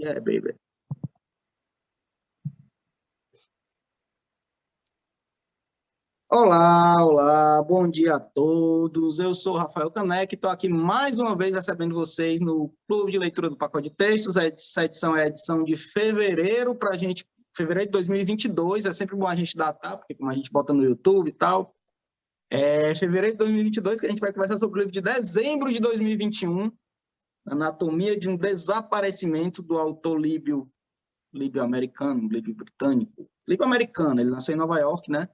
Yeah, baby. Olá, olá, bom dia a todos. Eu sou o Rafael Caneca e estou aqui mais uma vez recebendo vocês no Clube de Leitura do Pacote de Textos. Essa edição é a edição de fevereiro para a gente, fevereiro de 2022. É sempre bom a gente datar, porque como a gente bota no YouTube e tal, é fevereiro de 2022 que a gente vai conversar sobre o livro de dezembro de 2021, Anatomia de um Desaparecimento, do autor líbio-americano, líbio-britânico, líbio-americano. Ele nasceu em Nova York, né?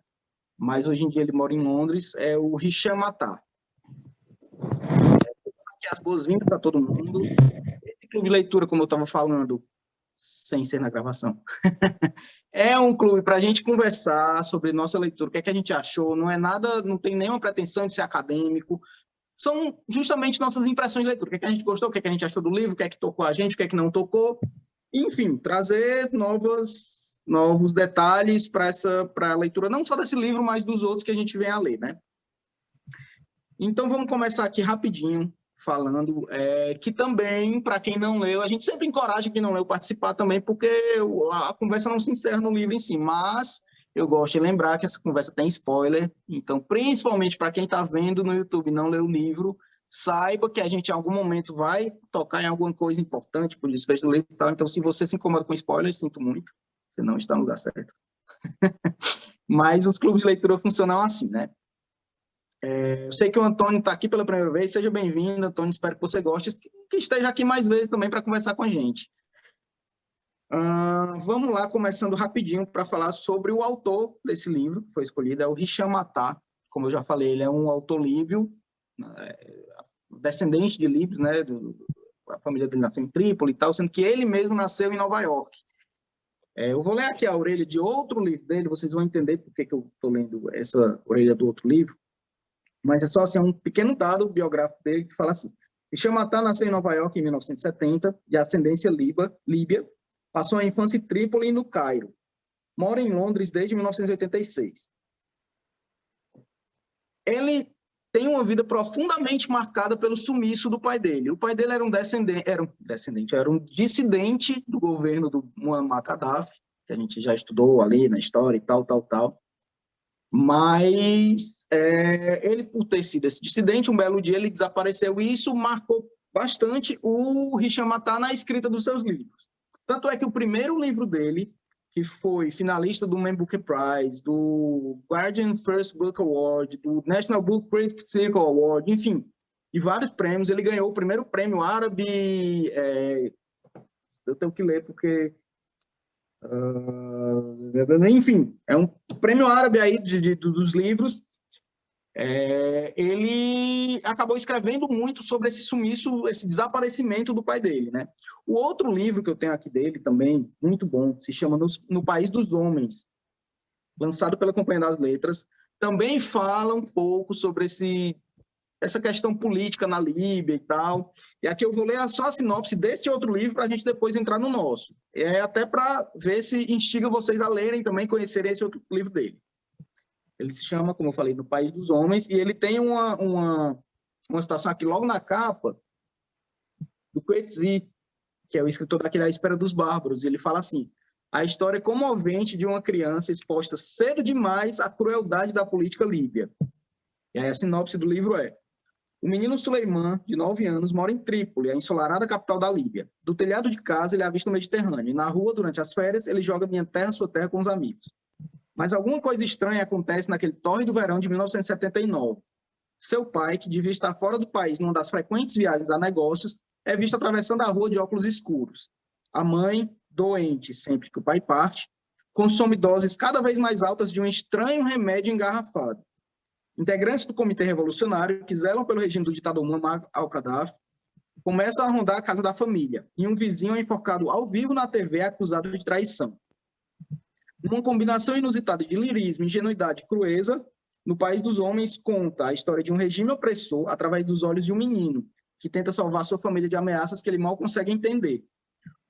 Mas hoje em dia ele mora em Londres, é o Hisham Attar. Aqui as boas-vindas para todo mundo. Esse clube de leitura, como eu estava falando, sem ser na gravação, é um clube para a gente conversar sobre nossa leitura, o que é que a gente achou, não é nada, não tem nenhuma pretensão de ser acadêmico, são justamente nossas impressões de leitura, o que é que a gente gostou, o que é que a gente achou do livro, o que é que tocou a gente, o que é que não tocou, enfim, trazer novos detalhes para a leitura, não só desse livro, mas dos outros que a gente vem a ler, né? Então, vamos começar aqui rapidinho, falando que também, para quem não leu, a gente sempre encoraja quem não leu participar também, porque a conversa não se encerra no livro em si, mas eu gosto de lembrar que essa conversa tem spoiler, então, principalmente para quem está vendo no YouTube e não leu o livro, saiba que a gente em algum momento vai tocar em alguma coisa importante, por desfecho do livro e tal, então se você se incomoda com spoiler, sinto muito, você não está no lugar certo. Mas os clubes de leitura funcionam assim, né? Eu sei que o Antônio está aqui pela primeira vez, seja bem-vindo, Antônio, espero que você goste, que esteja aqui mais vezes também para conversar com a gente. Vamos lá, começando rapidinho para falar sobre o autor desse livro, que foi escolhido, é o Hisham Attar. Como eu já falei, ele é um autor líbio, descendente de líbios, né? A família dele nasceu em Trípoli e tal, sendo que ele mesmo nasceu em Nova York. Eu vou ler aqui a orelha de outro livro dele, vocês vão entender por que eu estou lendo essa orelha do outro livro. Mas é só assim, um pequeno dado biográfico dele que fala assim: Hisham Attar nasceu em Nova York em 1970, de ascendência líbia, passou a infância em Trípoli e no Cairo. Mora em Londres desde 1986. Ele tem uma vida profundamente marcada pelo sumiço do pai dele. O pai dele era um dissidente do governo do Muammar Gaddafi, que a gente já estudou ali na história e tal. Mas ele, por ter sido esse dissidente, um belo dia ele desapareceu e isso marcou bastante o Hisham Attar na escrita dos seus livros. Tanto é que o primeiro livro dele, que foi finalista do Man Booker Prize, do Guardian First Book Award, do National Book Critics Circle Award, enfim, e vários prêmios, ele ganhou o primeiro prêmio árabe, eu tenho que ler porque... enfim, é um prêmio árabe aí dos livros. Ele acabou escrevendo muito sobre esse sumiço, esse desaparecimento do pai dele, né? O outro livro que eu tenho aqui dele também, muito bom, se chama No País dos Homens, lançado pela Companhia das Letras, também fala um pouco sobre essa questão política na Líbia e tal. E aqui eu vou ler só a sinopse desse outro livro para a gente depois entrar no nosso. Até para ver se instiga vocês a lerem também, conhecerem esse outro livro dele. Ele se chama, como eu falei, No País dos Homens, e ele tem uma citação aqui logo na capa do Coetzee, que é o escritor daquele A Espera dos Bárbaros. E ele fala assim: a história comovente de uma criança exposta cedo demais à crueldade da política líbia. E aí a sinopse do livro é: o menino Suleiman, de 9 anos, mora em Trípoli, a ensolarada capital da Líbia. Do telhado de casa, ele avista o Mediterrâneo. E na rua, durante as férias, ele joga minha terra, sua terra com os amigos. Mas alguma coisa estranha acontece naquele tórrido verão de 1979. Seu pai, que devia estar fora do país numa das frequentes viagens a negócios, é visto atravessando a rua de óculos escuros. A mãe, doente sempre que o pai parte, consome doses cada vez mais altas de um estranho remédio engarrafado. Integrantes do Comitê Revolucionário, que zelam pelo regime do ditador Muammar al-Gaddafi, começam a rondar a casa da família, e um vizinho é enforcado ao vivo na TV acusado de traição. Numa combinação inusitada de lirismo, ingenuidade e crueza, No País dos Homens conta a história de um regime opressor através dos olhos de um menino, que tenta salvar sua família de ameaças que ele mal consegue entender.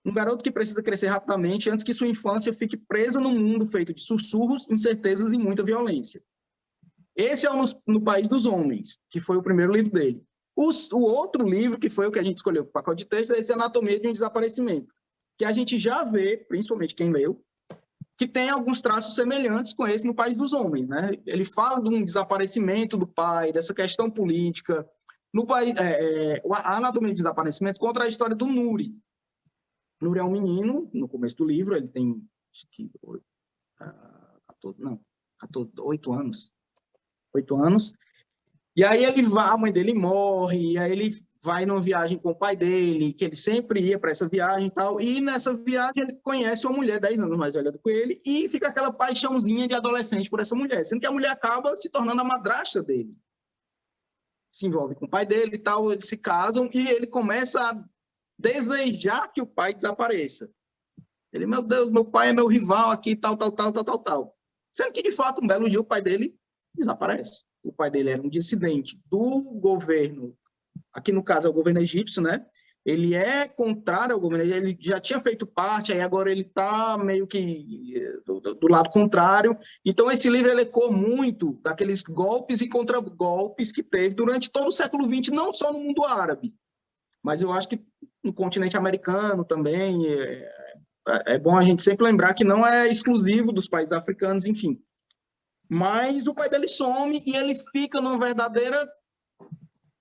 Um garoto que precisa crescer rapidamente antes que sua infância fique presa num mundo feito de sussurros, incertezas e muita violência. Esse é o No País dos Homens, que foi o primeiro livro dele. O outro livro, que foi o que a gente escolheu para o pacote de texto, é esse Anatomia de um Desaparecimento. que a gente já vê, principalmente quem leu, que tem alguns traços semelhantes com esse no País dos Homens, né? Ele fala de um desaparecimento do pai, dessa questão política. No país, a anatomia do desaparecimento contra a história do Nuri. Nuri é um menino, no começo do livro, ele tem acho que 8 anos. 8 anos. E aí a mãe dele morre, e aí ele vai numa viagem com o pai dele, que ele sempre ia para essa viagem e tal, e nessa viagem ele conhece uma mulher 10 anos mais velha do que ele, e fica aquela paixãozinha de adolescente por essa mulher, sendo que a mulher acaba se tornando a madrasta dele. Se envolve com o pai dele e tal, eles se casam, e ele começa a desejar que o pai desapareça. Ele, meu Deus, meu pai é meu rival aqui, tal. Sendo que, de fato, um belo dia o pai dele desaparece. O pai dele era um dissidente do governo, aqui no caso é o governo egípcio, né? Ele é contrário ao governo, ele já tinha feito parte, aí agora ele está meio que do lado contrário. Então, esse livro ele ecoa muito daqueles golpes e contragolpes que teve durante todo o século XX, não só no mundo árabe, mas eu acho que no continente americano também. É bom a gente sempre lembrar que não é exclusivo dos países africanos, enfim. Mas o pai dele some e ele fica numa verdadeira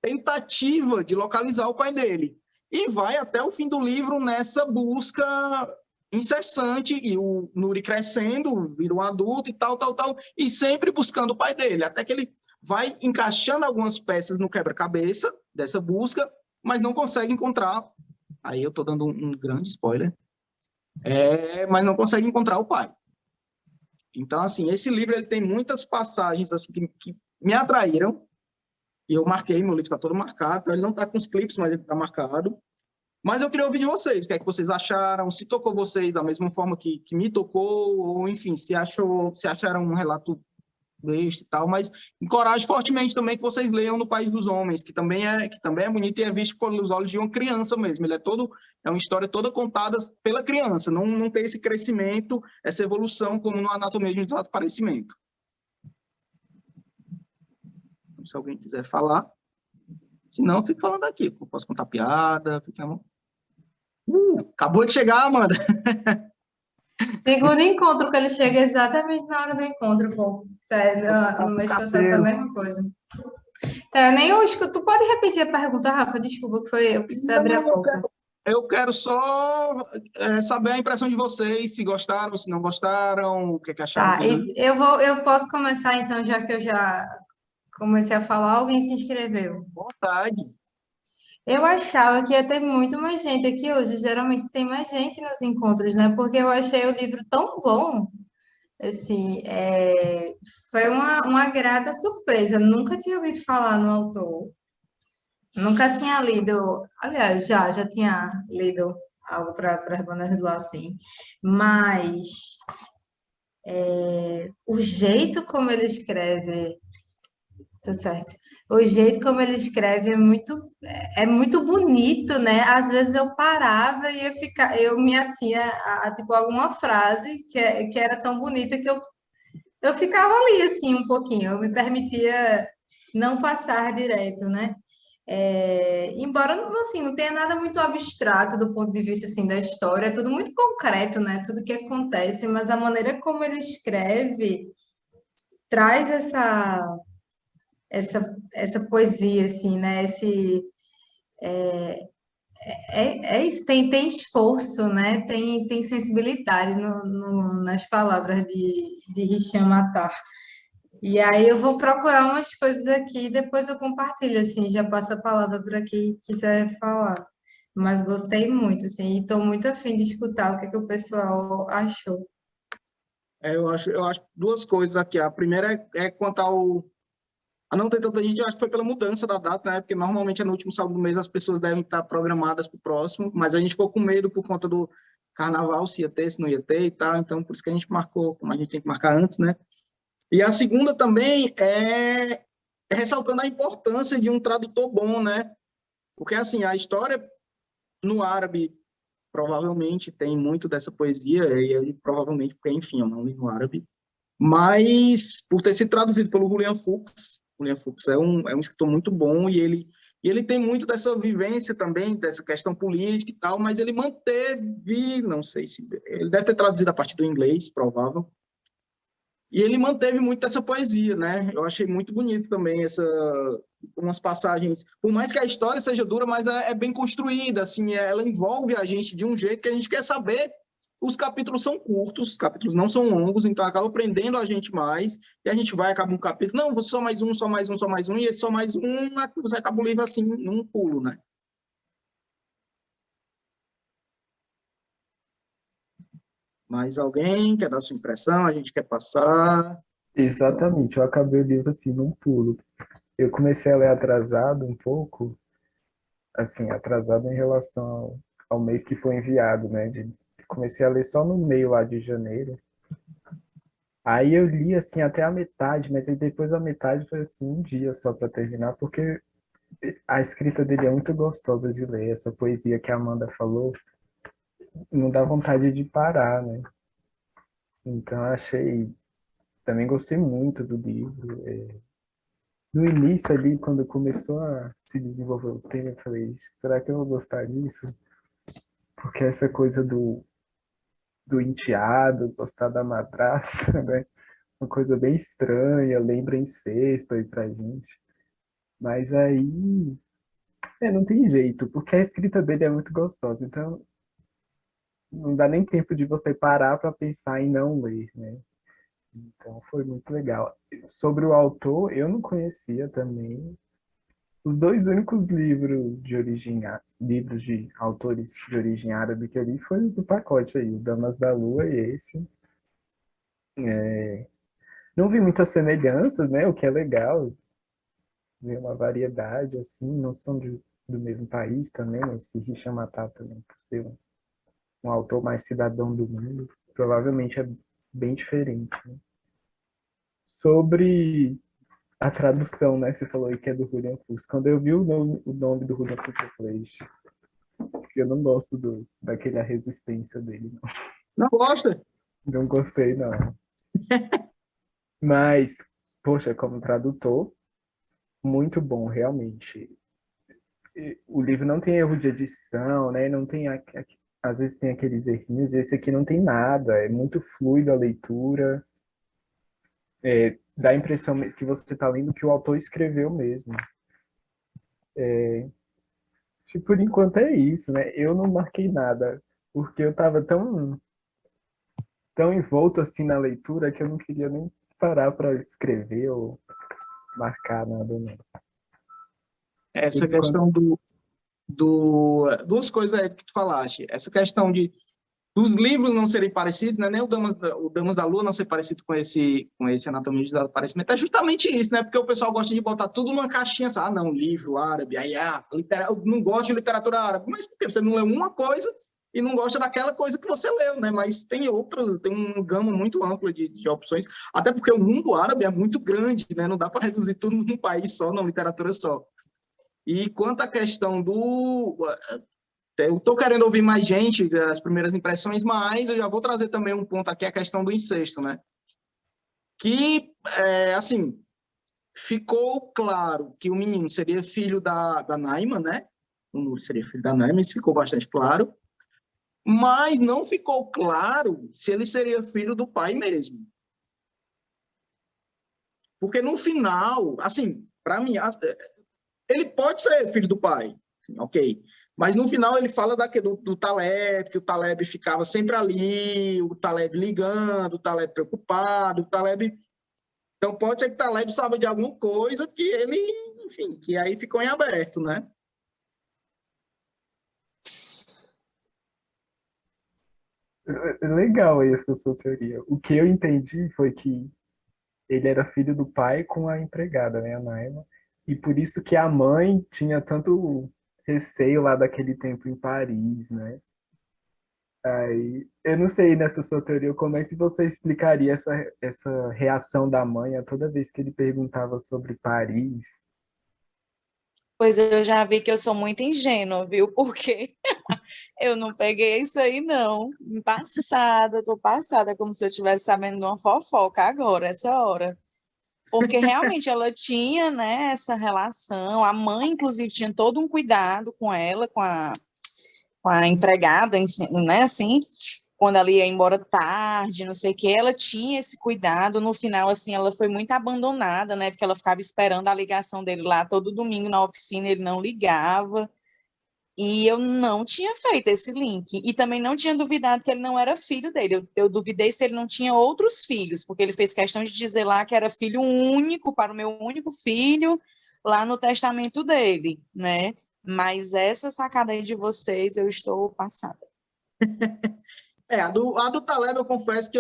tentativa de localizar o pai dele. E vai até o fim do livro nessa busca incessante, e o Nuri crescendo, vira um adulto e tal, e sempre buscando o pai dele, até que ele vai encaixando algumas peças no quebra-cabeça dessa busca, mas não consegue encontrar. Aí eu estou dando um grande spoiler. Mas não consegue encontrar o pai. Então, assim, esse livro ele tem muitas passagens assim, que me atraíram, e eu marquei, meu livro está todo marcado, então ele não está com os clipes, mas ele está marcado. Mas eu queria ouvir de vocês, o que é que vocês acharam, se tocou vocês da mesma forma que me tocou, ou enfim, se acharam um relato besta e tal, mas encorajo fortemente também que vocês leiam No País dos Homens, que também é bonito e é visto pelos olhos de uma criança mesmo. Ele é uma história toda contada pela criança, não tem esse crescimento, essa evolução como no Anatomia de um Desaparecimento. Se alguém quiser falar, se não, eu fico falando aqui, eu posso contar piada, acabou de chegar, Amanda. Segundo encontro, que ele chega exatamente na hora do encontro, pô. Sério, no mês passado foi a mesma coisa. Então, eu nem escuto. Tu pode repetir a pergunta, Rafa? Desculpa, que foi eu precisei abrir a porta. Eu quero só saber a impressão de vocês, se gostaram, se não gostaram, o que acharam. Tá, eu posso começar então, já que eu já comecei a falar, alguém se inscreveu. Vontade. Eu achava que ia ter muito mais gente aqui hoje. Geralmente tem mais gente nos encontros, né? Porque eu achei o livro tão bom. Assim, foi uma grata surpresa. Nunca tinha ouvido falar no autor. Nunca tinha lido. Aliás, já tinha lido algo para as bandas do assim. Mas o jeito como ele escreve. Tá certo. O jeito como ele escreve é muito bonito, né? Às vezes eu parava e eu me atinha a tipo alguma frase que era tão bonita que eu ficava ali assim um pouquinho. Eu me permitia não passar direto, né? Embora assim, não tenha nada muito abstrato do ponto de vista assim da história, é tudo muito concreto, né? Tudo que acontece, mas a maneira como ele escreve traz essa poesia, assim, né? Isso, tem esforço, né? Tem sensibilidade nas palavras de Hisham Attar. E aí eu vou procurar umas coisas aqui e depois eu compartilho, assim, já passo a palavra para quem quiser falar. Mas gostei muito, assim, e estou muito afim de escutar o que o pessoal achou. Eu acho duas coisas aqui. A primeira é quanto a não ter tanta gente, eu acho que foi pela mudança da data, né? Porque normalmente é no último sábado do mês, as pessoas devem estar programadas para o próximo, mas a gente ficou com medo por conta do carnaval, se ia ter, se não ia ter e tal, então por isso que a gente marcou, como a gente tem que marcar antes, né? E a segunda também é ressaltando a importância de um tradutor bom, né? Porque, assim, a história no árabe provavelmente tem muito dessa poesia, e ele provavelmente, porque, enfim, eu não li no árabe, mas por ter sido traduzido pelo Julian Fuchs é um escritor muito bom, e ele E ele tem muito dessa vivência também, dessa questão política e tal, mas ele manteve, não sei se... Ele deve ter traduzido a partir do inglês, provável. E ele manteve muito dessa poesia, né? Eu achei muito bonito também umas passagens, por mais que a história seja dura, mas é bem construída, assim, ela envolve a gente de um jeito que a gente quer saber. Os capítulos são curtos, os capítulos não são longos, então acaba prendendo a gente mais, e a gente vai, acaba um capítulo, não, só mais um, só mais um, só mais um, e esse só mais um, você acaba o livro assim, num pulo, né? Mais alguém quer dar sua impressão? A gente quer passar? Exatamente, eu acabei o livro assim, num pulo. Eu comecei a ler atrasado um pouco, assim, atrasado em relação ao mês que foi enviado, né? Comecei a ler só no meio lá de janeiro. Aí eu li, assim, até a metade, mas aí depois a metade foi, assim, um dia só para terminar, porque a escrita dele é muito gostosa de ler. Essa poesia que a Amanda falou, não dá vontade de parar, né? Então eu achei... Também gostei muito do livro. No início ali, quando começou a se desenvolver o tema, eu falei, será que eu vou gostar disso? Porque essa coisa do enteado, gostar da madrasta, né? Uma coisa bem estranha, lembra incesto aí pra gente. Mas aí, não tem jeito, porque a escrita dele é muito gostosa, então não dá nem tempo de você parar para pensar em não ler, né? Então foi muito legal. Sobre o autor, eu não conhecia também. Os dois únicos livros de autores de origem árabe que eu li foram os do pacote aí, o Damas da Lua e esse. Não vi muitas semelhanças, né? O que é legal, ver uma variedade assim, não são do mesmo país também, esse Hicham Matar também, por ser um autor mais cidadão do mundo, provavelmente é bem diferente, né? Sobre a tradução, né? Você falou aí que é do Julian Fuchs. Quando eu vi o nome do Julian Fuchs, eu falei, eu não gosto daquela resistência dele, não. Não gosta? Não gostei, não. Mas, poxa, como tradutor, muito bom, realmente. O livro não tem erro de edição, né? Não tem, às vezes tem aqueles errinhos, esse aqui não tem nada, é muito fluido a leitura, dá a impressão que você está lendo que o autor escreveu mesmo. Por enquanto é isso, né? Eu não marquei nada, porque eu estava tão envolto assim na leitura que eu não queria nem parar para escrever ou marcar nada, não. Por Essa enquanto, questão duas coisas aí que tu falaste. Essa questão dos livros não serem parecidos, né? Nem o Damas da Lua não ser parecido com esse Anatomia de Desaparecimento. É justamente isso, né? Porque o pessoal gosta de botar tudo numa caixinha, assim, não, livro árabe, aí, eu não gosto de literatura árabe. Mas por quê? Você não leu uma coisa e não gosta daquela coisa que você leu, né? Mas tem outras, tem uma gama muito ampla de opções, até porque o mundo árabe é muito grande, né? Não dá para reduzir tudo num país só, numa literatura só. E quanto à questão eu estou querendo ouvir mais gente das primeiras impressões, mas eu já vou trazer também um ponto aqui, a questão do incesto, né? Que, assim, ficou claro que o menino seria filho da Naima, né? O Nur seria filho da Naima, isso ficou bastante claro. Mas não ficou claro se ele seria filho do pai mesmo. Porque no final, assim, para mim, ele pode ser filho do pai, assim, ok. Mas no final ele fala do Taleb, que o Taleb ficava sempre ali, o Taleb ligando, o Taleb preocupado, o Taleb... Então pode ser que o Taleb saiba de alguma coisa que ele, enfim, que aí ficou em aberto, né? legal essa sua teoria. O que eu entendi foi que ele era filho do pai com a empregada, né, a Naima, e por isso que a mãe tinha tanto receio lá daquele tempo em Paris, né? Aí, eu não sei nessa sua teoria como é que você explicaria essa reação da mãe a toda vez que ele perguntava sobre Paris. Pois eu já vi que eu sou muito ingênua, viu? Porque eu não peguei isso aí, não. Passada, eu tô passada, como se eu estivesse sabendo de uma fofoca agora, essa hora. Porque realmente ela tinha, né, essa relação, a mãe, inclusive, tinha todo um cuidado com ela, com a empregada, né, assim, quando ela ia embora tarde, não sei o que, ela tinha esse cuidado. No final, assim, ela foi muito abandonada, né, porque ela ficava esperando a ligação dele lá todo domingo na oficina, ele não ligava, e eu não tinha feito esse link, e também não tinha duvidado que ele não era filho dele, eu duvidei se ele não tinha outros filhos, porque ele fez questão de dizer lá que era filho único, para o meu único filho, lá no testamento dele, né, mas essa sacada aí de vocês, eu estou passada. A do Taleb, eu confesso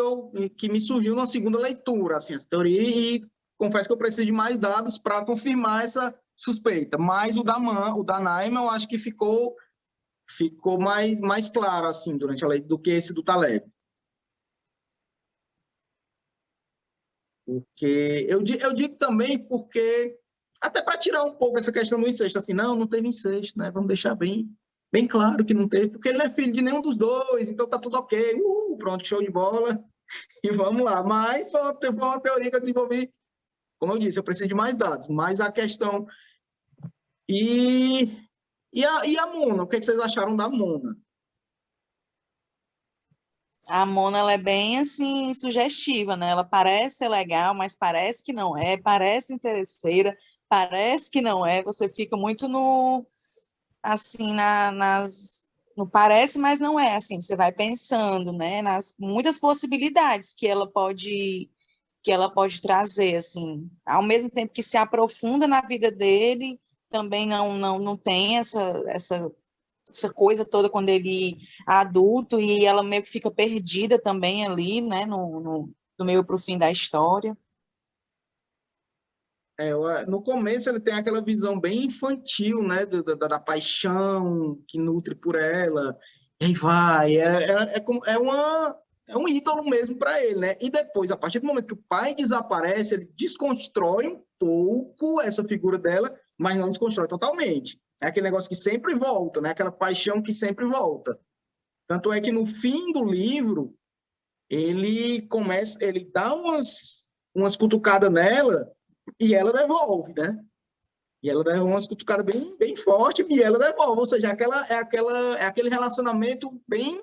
que me surgiu na segunda leitura, assim, essa teoria, e confesso que eu preciso de mais dados para confirmar essa suspeita. Mas o da Naima, eu acho que ficou mais claro, assim, durante a leitura, do que esse do Taleb. Porque eu digo também porque, até para tirar um pouco essa questão do incesto, assim, não teve incesto, né? Vamos deixar bem claro que não teve, porque ele não é filho de nenhum dos dois, então tá tudo ok, pronto, show de bola, e vamos lá. Mas foi uma teoria que eu desenvolvi, como eu disse, eu preciso de mais dados, mas a questão... E a Mona, o que vocês acharam da Mona? A Mona, ela é bem, assim, sugestiva, né? Ela parece ser legal, mas parece que não é, parece interesseira, parece que não é, você fica muito no, assim, no parece, mas não é, assim, você vai pensando, né, nas muitas possibilidades que ela pode trazer, assim, ao mesmo tempo que se aprofunda na vida dele, também não tem essa coisa toda quando ele é adulto, e ela meio que fica perdida também ali, né, do meio para o fim da história. No começo ele tem aquela visão bem infantil, né, da paixão que nutre por ela, e aí vai, é um ídolo mesmo para ele, né? E depois, a partir do momento que o pai desaparece, ele desconstrói um pouco essa figura dela, mas não desconstrói totalmente. É aquele negócio que sempre volta, né? Aquela paixão que sempre volta. Tanto é que no fim do livro, ele dá umas cutucadas nela e ela devolve, né? E ela dá umas cutucadas bem forte e ela devolve. Ou seja, é aquele relacionamento bem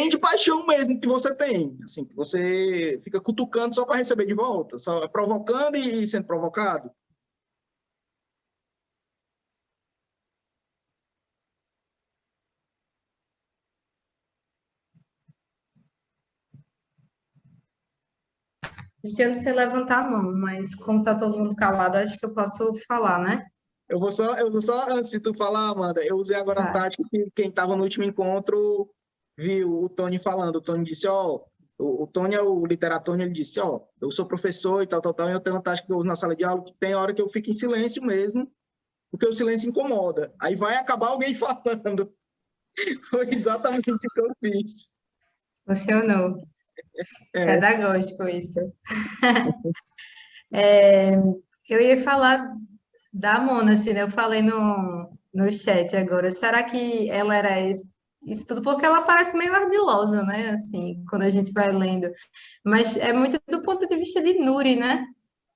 de paixão mesmo que você tem. Assim, que você fica cutucando só para receber de volta, só provocando e sendo provocado. Cristiano, você levantar a mão, mas como tá todo mundo calado, acho que eu posso falar, né? Eu vou só, antes de tu falar, Amanda, eu usei agora a Tá. tática que quem estava no último encontro viu o Tony falando. O Tony disse, ó, o Tony é o literatônio, ele disse, ó, eu sou professor e tal, e eu tenho uma tática que eu uso na sala de aula que tem hora que eu fico em silêncio mesmo, porque o silêncio incomoda. Aí vai acabar alguém falando. Foi exatamente o que eu fiz. Funcionou. É, Pedagógico isso. Eu ia falar da Mona, assim, né? Eu falei no chat agora. Será que ela era isso tudo? Porque ela parece meio ardilosa, né? Assim, quando a gente vai lendo. Mas é muito do ponto de vista de Nuri, né?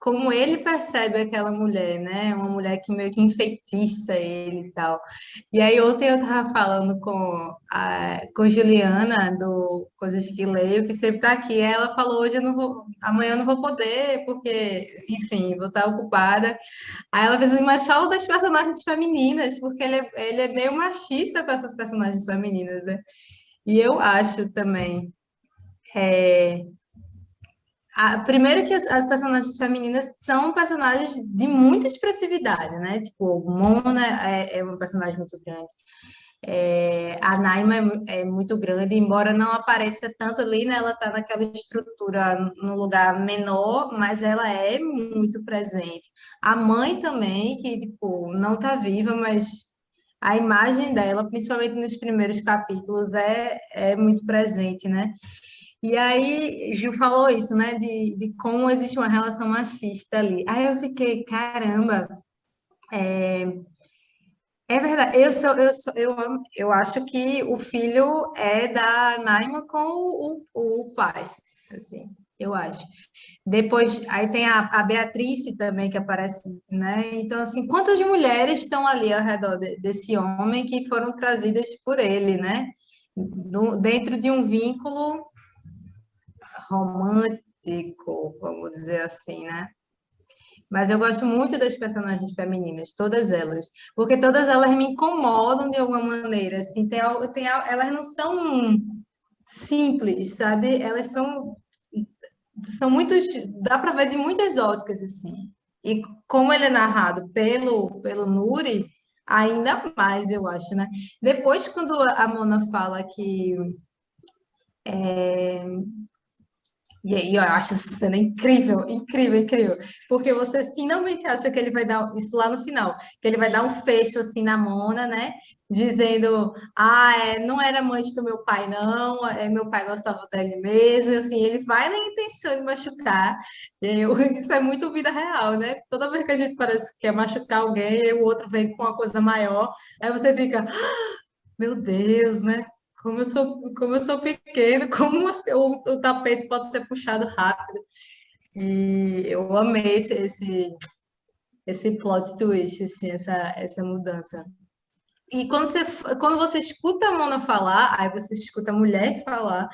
Como ele percebe aquela mulher, né? Uma mulher que meio que enfeitiça ele e tal. E aí ontem eu tava falando com Juliana do Coisas que Leio, que sempre tá aqui. Ela falou, hoje eu não vou, amanhã eu não vou poder, porque, enfim, vou estar ocupada. Aí ela fez assim, mas fala das personagens femininas, porque ele é meio machista com essas personagens femininas, né? E eu acho também. Primeiro que as personagens femininas são personagens de muita expressividade, né? Tipo, Mona é uma personagem muito grande. A Naima é muito grande, embora não apareça tanto ali, né? Ela tá naquela estrutura no lugar menor, mas ela é muito presente. A mãe também, que, tipo, não tá viva, mas a imagem dela, principalmente nos primeiros capítulos, é muito presente, né? E aí, Gil falou isso, né, de como existe uma relação machista ali. Aí eu fiquei, caramba, é verdade. Eu acho que o filho é da Naima com o pai, assim. eu acho. Depois, aí tem a Beatrice também que aparece, né? Então, assim, quantas mulheres estão ali ao redor desse homem que foram trazidas por ele, né? Dentro de um vínculo romântico, vamos dizer assim, né? Mas eu gosto muito das personagens femininas, todas elas, porque todas elas me incomodam de alguma maneira, assim, elas não são simples, sabe? Elas são muitos, dá para ver de muitas óticas, assim. E como ele é narrado pelo Nuri, ainda mais, eu acho, né? Depois, quando a Mona fala que e aí eu acho essa cena incrível, incrível, incrível. Porque você finalmente acha que ele vai dar, isso lá no final, que ele vai dar um fecho assim na Mona, né? Dizendo, não era amante do meu pai, não, meu pai gostava dele mesmo, e, assim, ele vai na intenção de machucar. E aí, isso é muito vida real, né? Toda vez que a gente parece que quer machucar alguém, e o outro vem com uma coisa maior, aí você fica, meu Deus, né? Como eu sou pequeno, como assim, o tapete pode ser puxado rápido. E eu amei esse plot twist, assim, essa mudança. E quando você escuta a Mona falar, aí você escuta a mulher falar,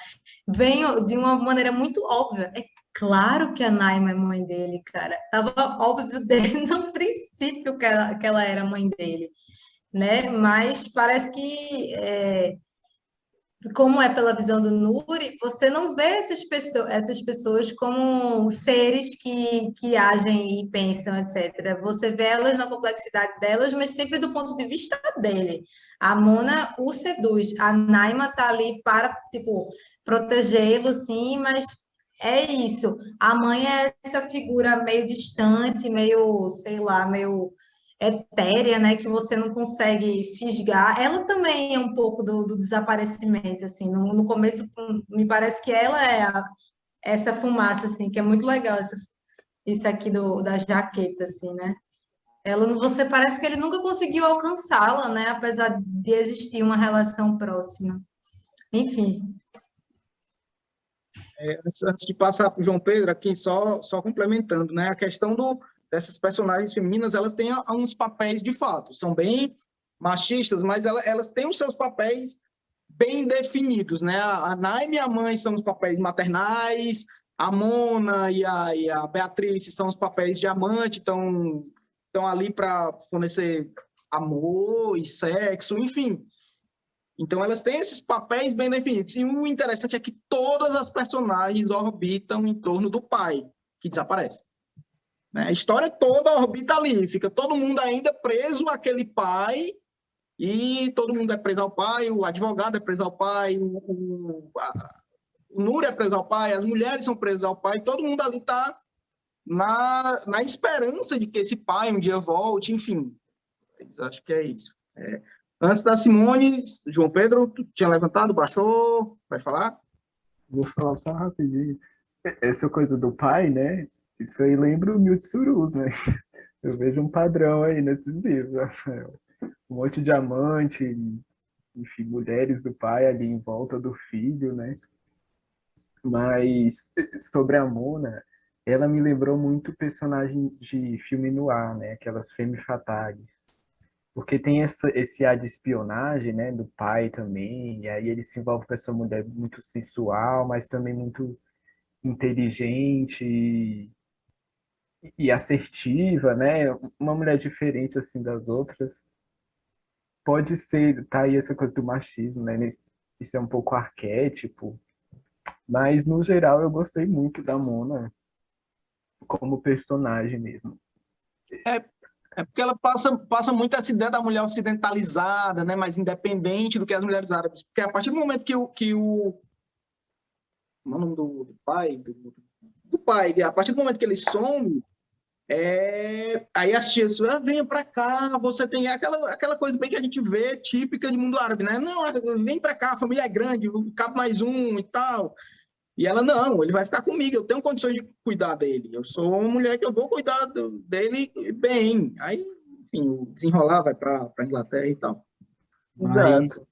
vem de uma maneira muito óbvia. É claro que a Naima é mãe dele, cara. Tava óbvio desde no princípio que ela era mãe dele, né? Mas parece que como é pela visão do Nuri, você não vê essas pessoas como seres que agem e pensam, etc. Você vê elas na complexidade delas, mas sempre do ponto de vista dele. A Mona o seduz, a Naima tá ali para, tipo, protegê-lo, sim, mas é isso. A mãe é essa figura meio distante, meio, sei lá, meio etérea, né, que você não consegue fisgar. Ela também é um pouco do desaparecimento, assim. No começo, me parece que ela é essa fumaça, assim, que é muito legal, isso aqui da jaqueta, assim, né? Você parece que ele nunca conseguiu alcançá-la, né, apesar de existir uma relação próxima. Enfim, Antes de passar para o João Pedro, aqui só complementando, né? A questão dessas personagens femininas, elas têm uns papéis de fato, são bem machistas, mas elas têm os seus papéis bem definidos, né? A Naime e a mãe são os papéis maternais, a Mona e a Beatriz são os papéis de amante, estão ali para fornecer amor e sexo, enfim. Então, elas têm esses papéis bem definidos. E o interessante é que todas as personagens orbitam em torno do pai, que desaparece. Né? A história toda orbita ali, fica todo mundo ainda preso àquele pai, e todo mundo é preso ao pai, o advogado é preso ao pai, o Núria é preso ao pai, as mulheres são presas ao pai, todo mundo ali está na esperança de que esse pai um dia volte, enfim. Acho que é isso. Antes da Simone, João Pedro, tu tinha levantado, baixou, vai falar? Vou falar só rapidinho. Essa coisa do pai, né? Isso aí lembra o Mitsurus, né? Eu vejo um padrão aí nesses livros, Rafael. Um monte de amante, enfim, mulheres do pai ali em volta do filho, né? Mas sobre a Mona, ela me lembrou muito personagem de filme noir, né? Aquelas femme fatales. Porque tem esse ar de espionagem, né? Do pai também. E aí ele se envolve com essa mulher muito sensual, mas também muito inteligente e assertiva, né? Uma mulher diferente assim das outras. Pode ser, tá aí essa coisa do machismo, né? Isso é um pouco arquétipo, mas no geral eu gostei muito da Mona como personagem mesmo. É, é porque ela passa muito essa ideia da mulher ocidentalizada, né, mais independente do que as mulheres árabes. Porque a partir do momento como é o nome do pai? Do pai, a partir do momento que ele some, aí as tias, venha para cá, você tem aquela coisa bem que a gente vê, típica de mundo árabe, né? Não, vem para cá, a família é grande, cabe mais um e tal. E ela, não, ele vai ficar comigo, eu tenho condições de cuidar dele. Eu sou uma mulher que eu vou cuidar dele bem. Aí, enfim, o desenrolar vai para Inglaterra e tal. Mas, Exato.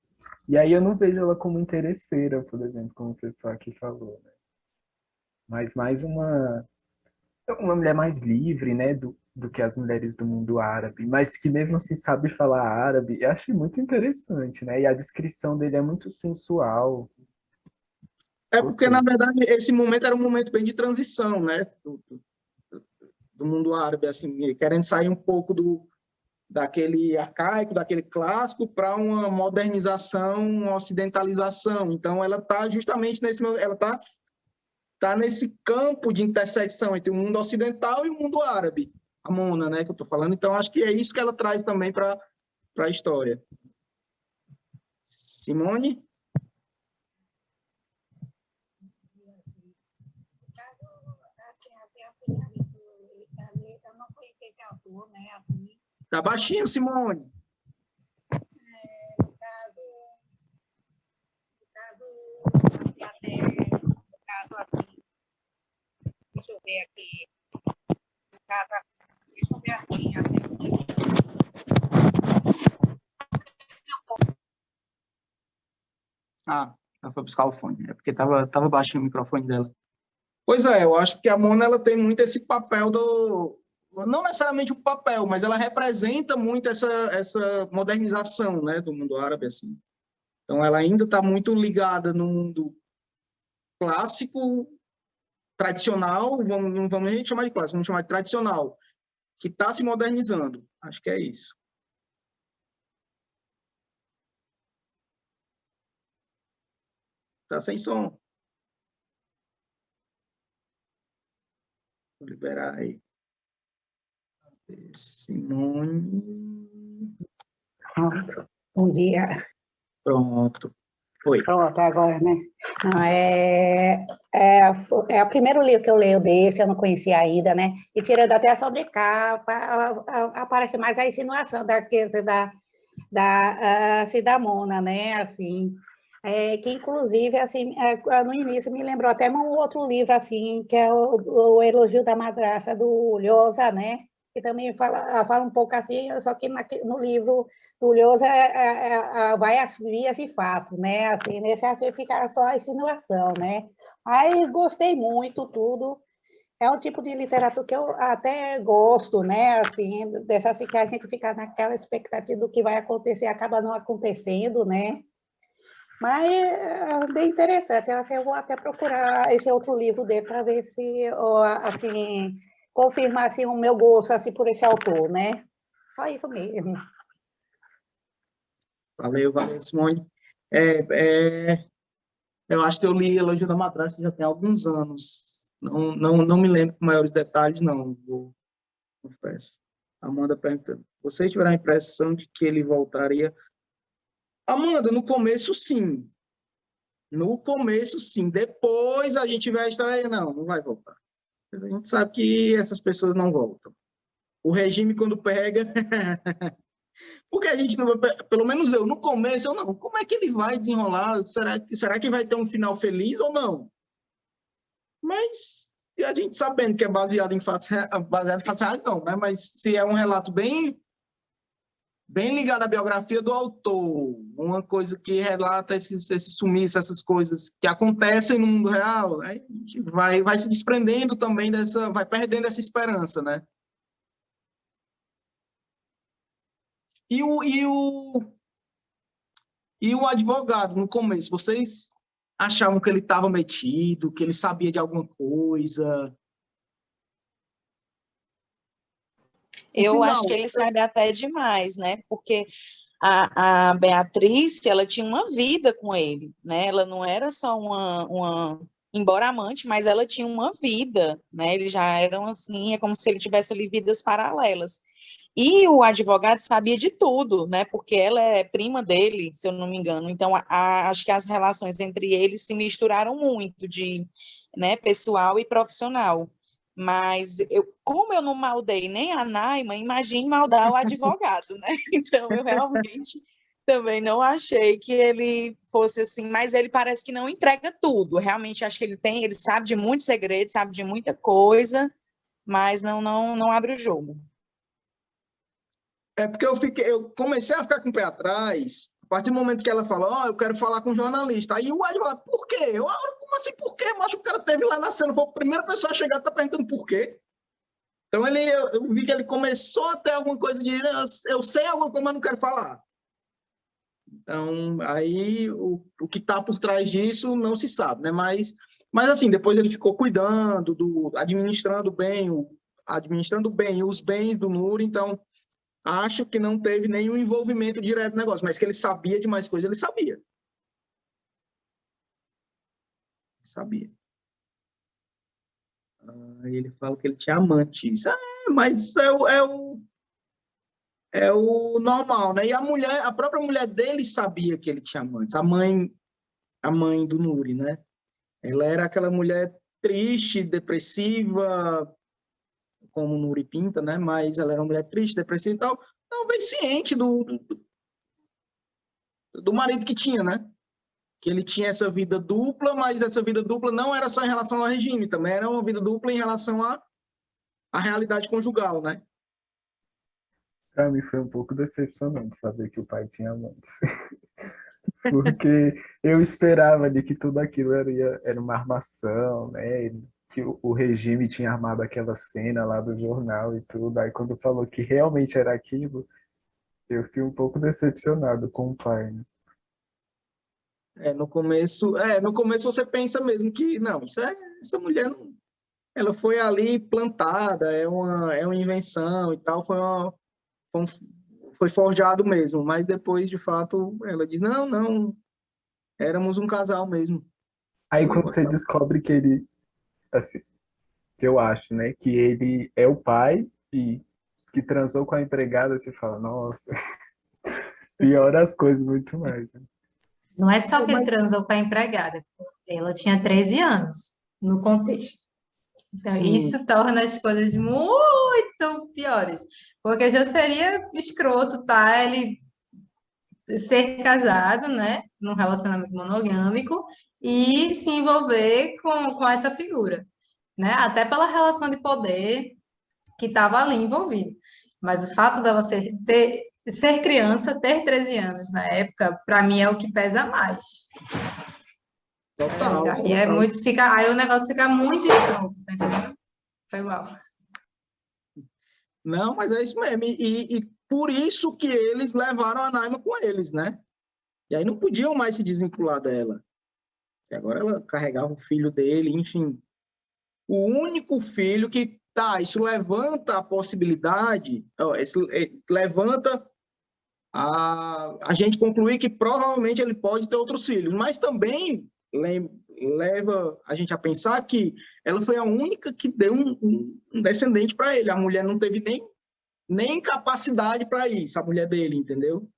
E aí eu não vejo ela como interesseira, por exemplo, como o pessoal aqui falou, né? mas mais uma mulher mais livre, né, do que as mulheres do mundo árabe, mas que mesmo assim sabe falar árabe. Eu achei muito interessante, né? E a descrição dele é muito sensual. É porque, na Gostei. verdade, esse momento era um momento bem de transição, né? Do mundo árabe, assim, querendo sair um pouco daquele arcaico, daquele clássico, para uma modernização, uma ocidentalização. Então, ela está justamente ela tá nesse campo de intersecção entre o mundo ocidental e o mundo árabe, a Mona, né, que eu estou falando. Então, acho que é isso que ela traz também para a história. Simone? Tá baixinho, Simone. Deixa eu ver aqui. Deixa eu ver aqui. Ah, ela foi buscar o fone. É porque tava baixinho o microfone dela. Pois é, eu acho que a Mona ela tem muito esse papel não necessariamente o papel, mas ela representa muito essa modernização, né, do mundo árabe, assim. Então, ela ainda está muito ligada no mundo clássico, tradicional, não vamos nem chamar de clássico, vamos chamar de tradicional, que está se modernizando. Acho que é isso. Está sem som. Vou liberar aí. Simone. Pronto. Bom dia. Pronto. Foi. Pronto, agora, né? Não, é o primeiro livro que eu leio desse, eu não conhecia ainda, né? E tirando até a sobrecapa, aparece mais a insinuação da Mona, né? Assim, que inclusive, assim, no início me lembrou até um outro livro, assim, que é o Elogio da Madrasta, do Lhosa, né? Que também fala um pouco assim, só que no livro do Lhosa vai as vias de fato, né? Assim, nesse assim fica só a insinuação, né? Aí gostei muito, tudo. É um tipo de literatura que eu até gosto, né? Assim, dessa assim, que a gente fica naquela expectativa do que vai acontecer, acaba não acontecendo, né? Mas é bem interessante. Assim, eu vou até procurar esse outro livro dele para ver se, assim, confirmar assim, o meu gosto assim, por esse autor, né? Só isso mesmo. Valeu, Simone. Eu acho que eu li Elogio da Madrasta já tem alguns anos. Não me lembro com maiores detalhes, não. Confesso. Amanda perguntando. Vocês tiveram a impressão de que ele voltaria? Amanda, no começo, sim. No começo, sim. Depois a gente vê a história. Não vai voltar. A gente sabe que essas pessoas não voltam. O regime, quando pega... Porque a gente não vai... Pelo menos eu, no começo, eu não. Como é que ele vai desenrolar? Será que vai ter um final feliz ou não? Mas a gente sabendo que é baseado em fatos reais, não, né? Mas se é um relato bem ligado à biografia do autor, uma coisa que relata esse sumiço, essas coisas que acontecem no mundo real, aí a gente vai se desprendendo também vai perdendo essa esperança, né? E o advogado, no começo, vocês achavam que ele estava metido, que ele sabia de alguma coisa? Eu Final, acho que ele sabe até demais, né? Porque a Beatriz, ela tinha uma vida com ele, né? Ela não era só embora amante, mas ela tinha uma vida, né? Eles já eram assim, é como se ele tivesse ali vidas paralelas. E o advogado sabia de tudo, né? Porque ela é prima dele, se eu não me engano. Então, acho que as relações entre eles se misturaram muito, né, pessoal e profissional. Mas, como eu não maldei nem a Naima, imagine maldar o advogado, né? Então, eu realmente também não achei que ele fosse assim, mas ele parece que não entrega tudo. Realmente, acho que ele sabe de muitos segredos, sabe de muita coisa, mas não abre o jogo. É porque eu comecei a ficar com o pé atrás, A partir do momento que ela fala, ó, eu quero falar com o jornalista, aí o Ed fala, por quê? Como assim, por quê? Mas o cara teve lá na cena, foi a primeira pessoa a chegar, tá perguntando por quê. Então eu vi que ele começou a ter alguma coisa de, eu sei alguma coisa, mas não quero falar. Então, aí o que está por trás disso não se sabe, né? Mas assim, depois ele ficou cuidando, administrando bem os bens do Nuri, então acho que não teve nenhum envolvimento direto no negócio, mas que ele sabia de mais coisas, ele sabia. Sabia. Aí ele fala que ele tinha amantes. Mas é o normal, né? E a própria mulher dele sabia que ele tinha amantes. A mãe do Nuri, né? Ela era aquela mulher triste, depressiva, como o Nuri pinta, né? Mas ela era uma mulher triste, depressiva e tal, talvez ciente do marido que tinha, né? Que ele tinha essa vida dupla, mas essa vida dupla não era só em relação ao regime, também era uma vida dupla em relação à realidade conjugal, né? Para mim foi um pouco decepcionante saber que o pai tinha amantes. Porque eu esperava de que tudo aquilo era uma armação, né? Que o regime tinha armado aquela cena lá do jornal e tudo. Aí quando falou que realmente era aquilo, eu fiquei um pouco decepcionado com o pai, né? No começo você pensa mesmo que, não, essa mulher, ela foi ali plantada, é uma invenção e tal, foi forjado mesmo, mas depois, de fato, ela diz, não, éramos um casal mesmo. Aí quando você descobre que ele, assim, que eu acho, né, que ele é o pai e que transou com a empregada, você fala, nossa, piora as coisas muito mais, né? Não é só que ele transou com a empregada, ela tinha 13 anos no contexto. Então, Sim. isso torna as coisas muito piores, porque já seria escroto, tá? Ele ser casado, né, num relacionamento monogâmico e se envolver com essa figura, né? Até pela relação de poder que estava ali envolvida. Mas o fato dela ser criança, ter 13 anos na época, para mim é o que pesa mais. Total. Aí é muito, aí o negócio fica muito escroto, tá entendendo? Foi mal. Não, mas é isso mesmo. E por isso que eles levaram a Naima com eles, né? E aí não podiam mais se desvincular dela. E agora ela carregava o filho dele, enfim. O único filho que... Tá, isso levanta a possibilidade... levanta a gente concluir que provavelmente ele pode ter outros filhos. Mas também leva a gente a pensar que ela foi a única que deu um descendente para ele. A mulher não teve nem capacidade para isso, a mulher dele, entendeu?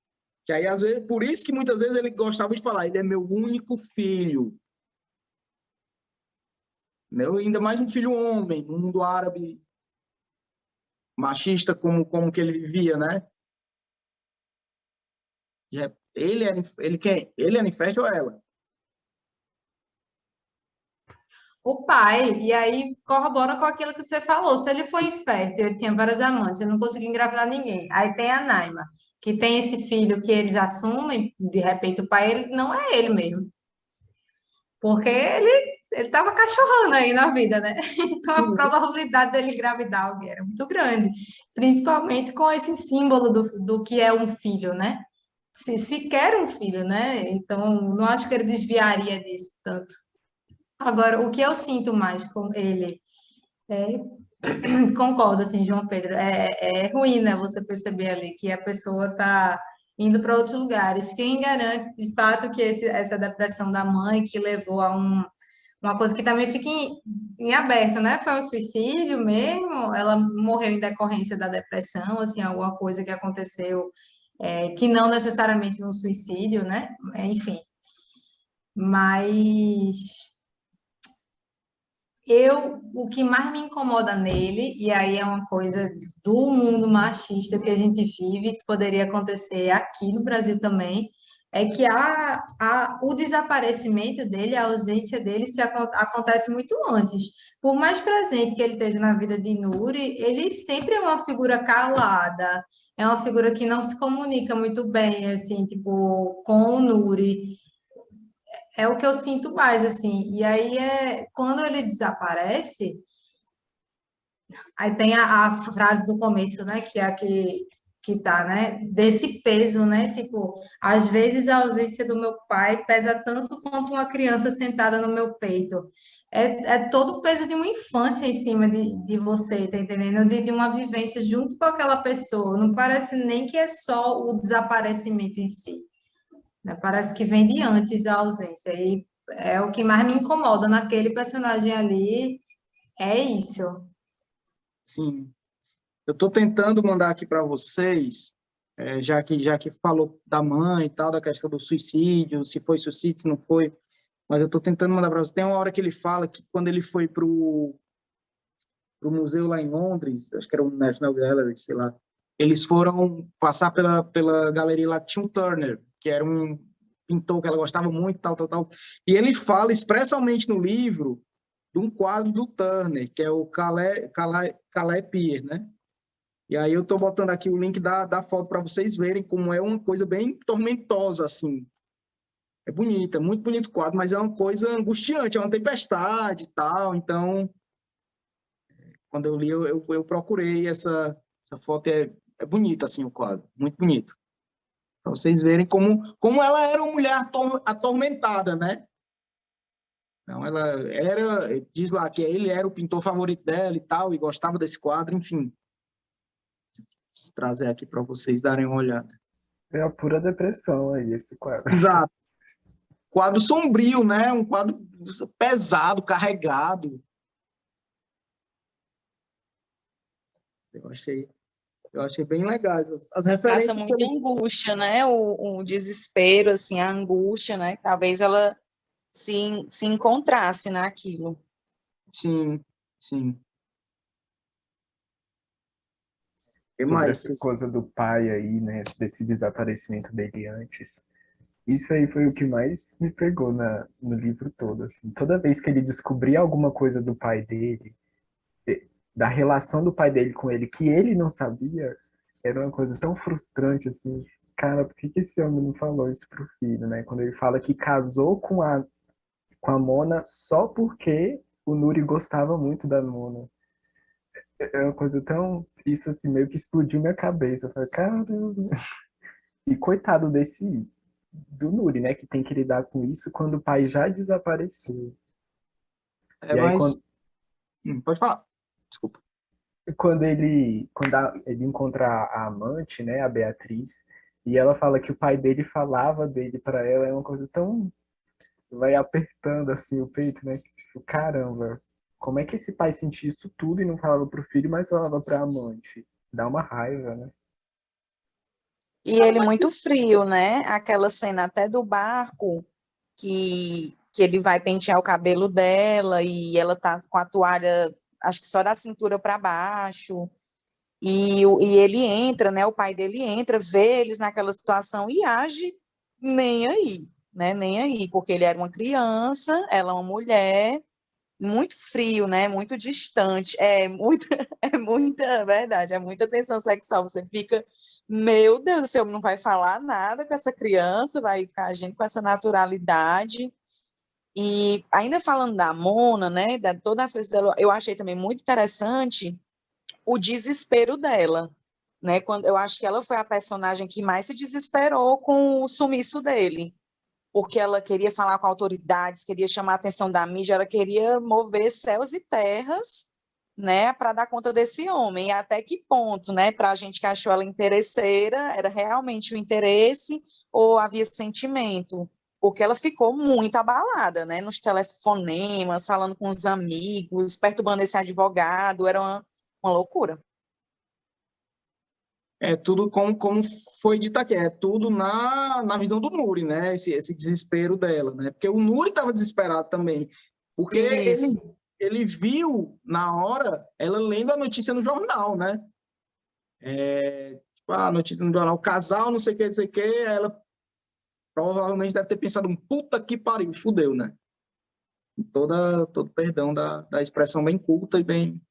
Que aí, às vezes, por isso que muitas vezes ele gostava de falar, ele é meu único filho. Ainda mais um filho homem, no mundo árabe machista como que ele vivia, né? Ele quem? Ele era infértil ou ela? O pai, e aí corrobora com aquilo que você falou. Se ele foi infértil, ele tinha várias amantes, ele não conseguia engravidar ninguém. Aí tem a Naima, que tem esse filho que eles assumem, de repente o pai ele, não é ele mesmo. Porque ele estava cachorrando aí na vida, né? Então a probabilidade dele engravidar alguém era muito grande. Principalmente com esse símbolo do que é um filho, né? Se quer um filho, né? Então não acho que ele desviaria disso tanto. Agora, o que eu sinto mais com ele, concordo, assim, João Pedro, é ruim, né, você perceber ali que a pessoa está indo para outros lugares. Quem garante, de fato, que essa depressão da mãe que levou a uma coisa que também fica em aberto, né? Foi um suicídio mesmo? Ela morreu em decorrência da depressão, assim, alguma coisa que aconteceu, que não necessariamente um suicídio, né? Enfim. Mas... o que mais me incomoda nele, e aí é uma coisa do mundo machista que a gente vive, isso poderia acontecer aqui no Brasil também, é que o desaparecimento dele, a ausência dele, acontece muito antes. Por mais presente que ele esteja na vida de Nuri, ele sempre é uma figura calada, é uma figura que não se comunica muito bem, assim, tipo, com o Nuri. É o que eu sinto mais, assim. E aí, quando ele desaparece, aí tem a frase do começo, né, que é a que tá, né, desse peso, né, tipo, às vezes a ausência do meu pai pesa tanto quanto uma criança sentada no meu peito. É todo o peso de uma infância em cima de você, tá entendendo? De uma vivência junto com aquela pessoa. Não parece nem que é só o desaparecimento em si, né? Parece que vem de antes a ausência. E é o que mais me incomoda naquele personagem ali, é isso. Sim. Eu estou tentando mandar aqui para vocês, já que falou da mãe e tal, da questão do suicídio, se foi suicídio, se não foi, mas eu estou tentando mandar para vocês. Tem uma hora que ele fala que quando ele foi para o museu lá em Londres, acho que era o National Gallery, sei lá, eles foram passar pela galeria lá que tinha um Turner, que era um pintor que ela gostava muito, tal, tal, tal. E ele fala expressamente no livro de um quadro do Turner, que é o Calais Pier, né? E aí eu estou botando aqui o link da foto para vocês verem como é uma coisa bem tormentosa, assim. É bonita, muito bonito o quadro, mas é uma coisa angustiante, é uma tempestade e tal. Então, quando eu li, eu procurei essa foto, é bonita, assim, o quadro, muito bonito. Para vocês verem como ela era uma mulher atormentada, né? Então, diz lá que ele era o pintor favorito dela e tal, e gostava desse quadro, enfim. Vou trazer aqui para vocês darem uma olhada. É a pura depressão aí, esse quadro. Exato. Quadro sombrio, né? Um quadro pesado, carregado. Eu achei bem legais as Passa referências. muita angústia, né? O desespero, assim, a angústia, né? Talvez ela se encontrasse naquilo. Sim, sim. O que Sobre mais? essa coisa do pai aí, né? Desse desaparecimento dele antes. Isso aí foi o que mais me pegou no livro todo, assim. Toda vez que ele descobria alguma coisa do pai dele, da relação do pai dele com ele, que ele não sabia, era uma coisa tão frustrante, assim. Cara, por que esse homem não falou isso pro filho, né? Quando ele fala que casou com a Mona só porque o Nuri gostava muito da Mona. É uma coisa tão... Isso, assim, meio que explodiu minha cabeça. Eu falei, caramba... E coitado do Nuri, né, que tem que lidar com isso quando o pai já desapareceu. E aí Mas... Pode falar. Desculpa. Quando ele encontra a amante, né, a Beatriz, e ela fala que o pai dele falava dele para ela, é uma coisa tão... Vai apertando, assim, o peito, né? Tipo, caramba, como é que esse pai sentia isso tudo e não falava pro filho, mas falava pra amante? Dá uma raiva, né? E ele muito frio, né? Aquela cena até do barco, que ele vai pentear o cabelo dela e ela tá com a toalha, acho que só da cintura para baixo. E ele entra, né? O pai dele entra, vê eles naquela situação e age nem aí, né? Nem aí, porque ele era uma criança, ela é uma mulher, muito frio, né? Muito distante. É muita verdade, é muita tensão sexual. Você fica, meu Deus, o senhor não vai falar nada com essa criança, vai ficar agindo com essa naturalidade. E ainda falando da Mona, né? Todas as coisas dela, eu achei também muito interessante o desespero dela, né? Quando eu acho que ela foi a personagem que mais se desesperou com o sumiço dele, porque ela queria falar com autoridades, queria chamar a atenção da mídia, ela queria mover céus e terras, né, para dar conta desse homem. E até que ponto, né, para a gente que achou ela interesseira, era realmente o interesse ou havia sentimento? Porque ela ficou muito abalada, né, nos telefonemas, falando com os amigos, perturbando esse advogado, era uma loucura. É tudo como foi dito aqui, é tudo na visão do Nuri, né? Esse desespero dela, né? Porque o Nuri estava desesperado também, porque Isso. ele viu na hora ela lendo a notícia no jornal, né? Tipo, a notícia no jornal, casal, não sei o que, não sei o que, ela provavelmente deve ter pensado, puta que pariu, fudeu, né? todo perdão da expressão bem culta e bem...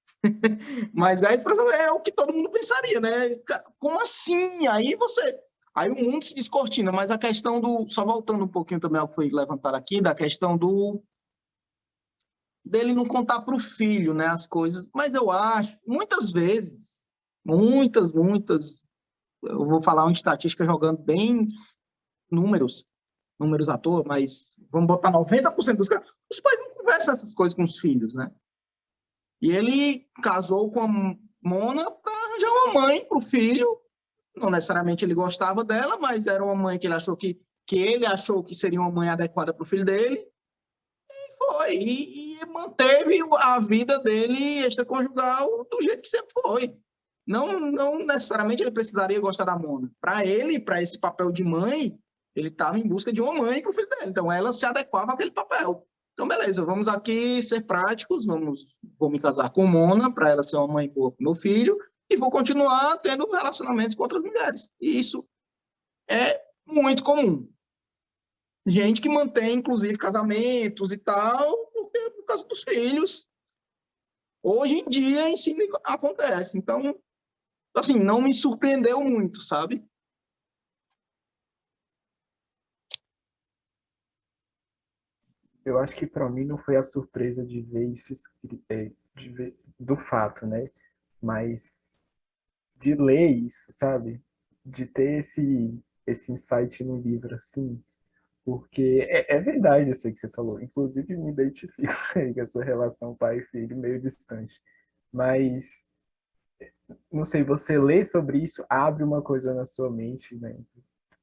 Mas a expressão é o que todo mundo pensaria, né? Como assim? Aí o mundo se descortina, mas a questão do... Só voltando um pouquinho também ao que foi levantado aqui, da questão dele não contar para o filho, né, as coisas. Mas eu acho, muitas vezes, muitas, eu vou falar uma estatística jogando bem números à toa, mas vamos botar 90% dos casos, os pais não conversam essas coisas com os filhos, né? E ele casou com a Mona para arranjar uma mãe para o filho. Não necessariamente ele gostava dela, mas era uma mãe que ele achou que seria uma mãe adequada para o filho dele. E foi. E manteve a vida dele extraconjugal do jeito que sempre foi. Não necessariamente ele precisaria gostar da Mona. Para ele, para esse papel de mãe, ele estava em busca de uma mãe para o filho dele. Então, ela se adequava àquele papel. Então, beleza, vamos aqui ser práticos, vou me casar com Mona para ela ser uma mãe boa para o meu filho e vou continuar tendo relacionamentos com outras mulheres. E isso é muito comum. Gente que mantém, inclusive, casamentos e tal, por causa dos filhos. Hoje em dia, isso acontece. Então, assim, não me surpreendeu muito, sabe? Eu acho que para mim não foi a surpresa de ver isso do fato, né? Mas de ler isso, sabe? De ter esse insight no livro, assim, porque é verdade isso aí que você falou. Inclusive me identifico aí com essa relação pai e filho meio distante. Mas não sei, você lê sobre isso, abre uma coisa na sua mente, né?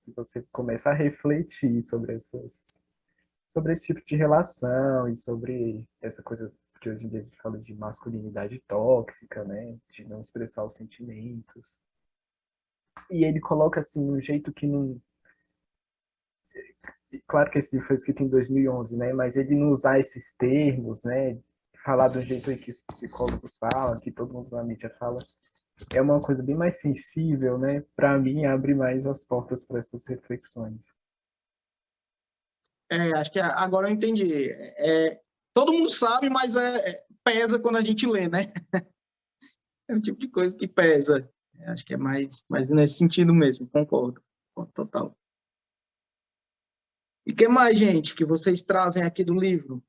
E você começa a refletir sobre esse tipo de relação e sobre essa coisa que hoje em dia a gente fala de masculinidade tóxica, né? De não expressar os sentimentos. E ele coloca assim um jeito que não... Claro que esse livro foi escrito em 2011, né? Mas ele não usar esses termos, né? Falar do jeito aí que os psicólogos falam, que todo mundo na mídia fala, é uma coisa bem mais sensível, né? Para mim, abre mais as portas para essas reflexões. Acho que agora eu entendi. Todo mundo sabe, mas pesa quando a gente lê, né? É um tipo de coisa que pesa. Acho que é mais nesse sentido mesmo, concordo. Total. E o que mais, gente, que vocês trazem aqui do livro?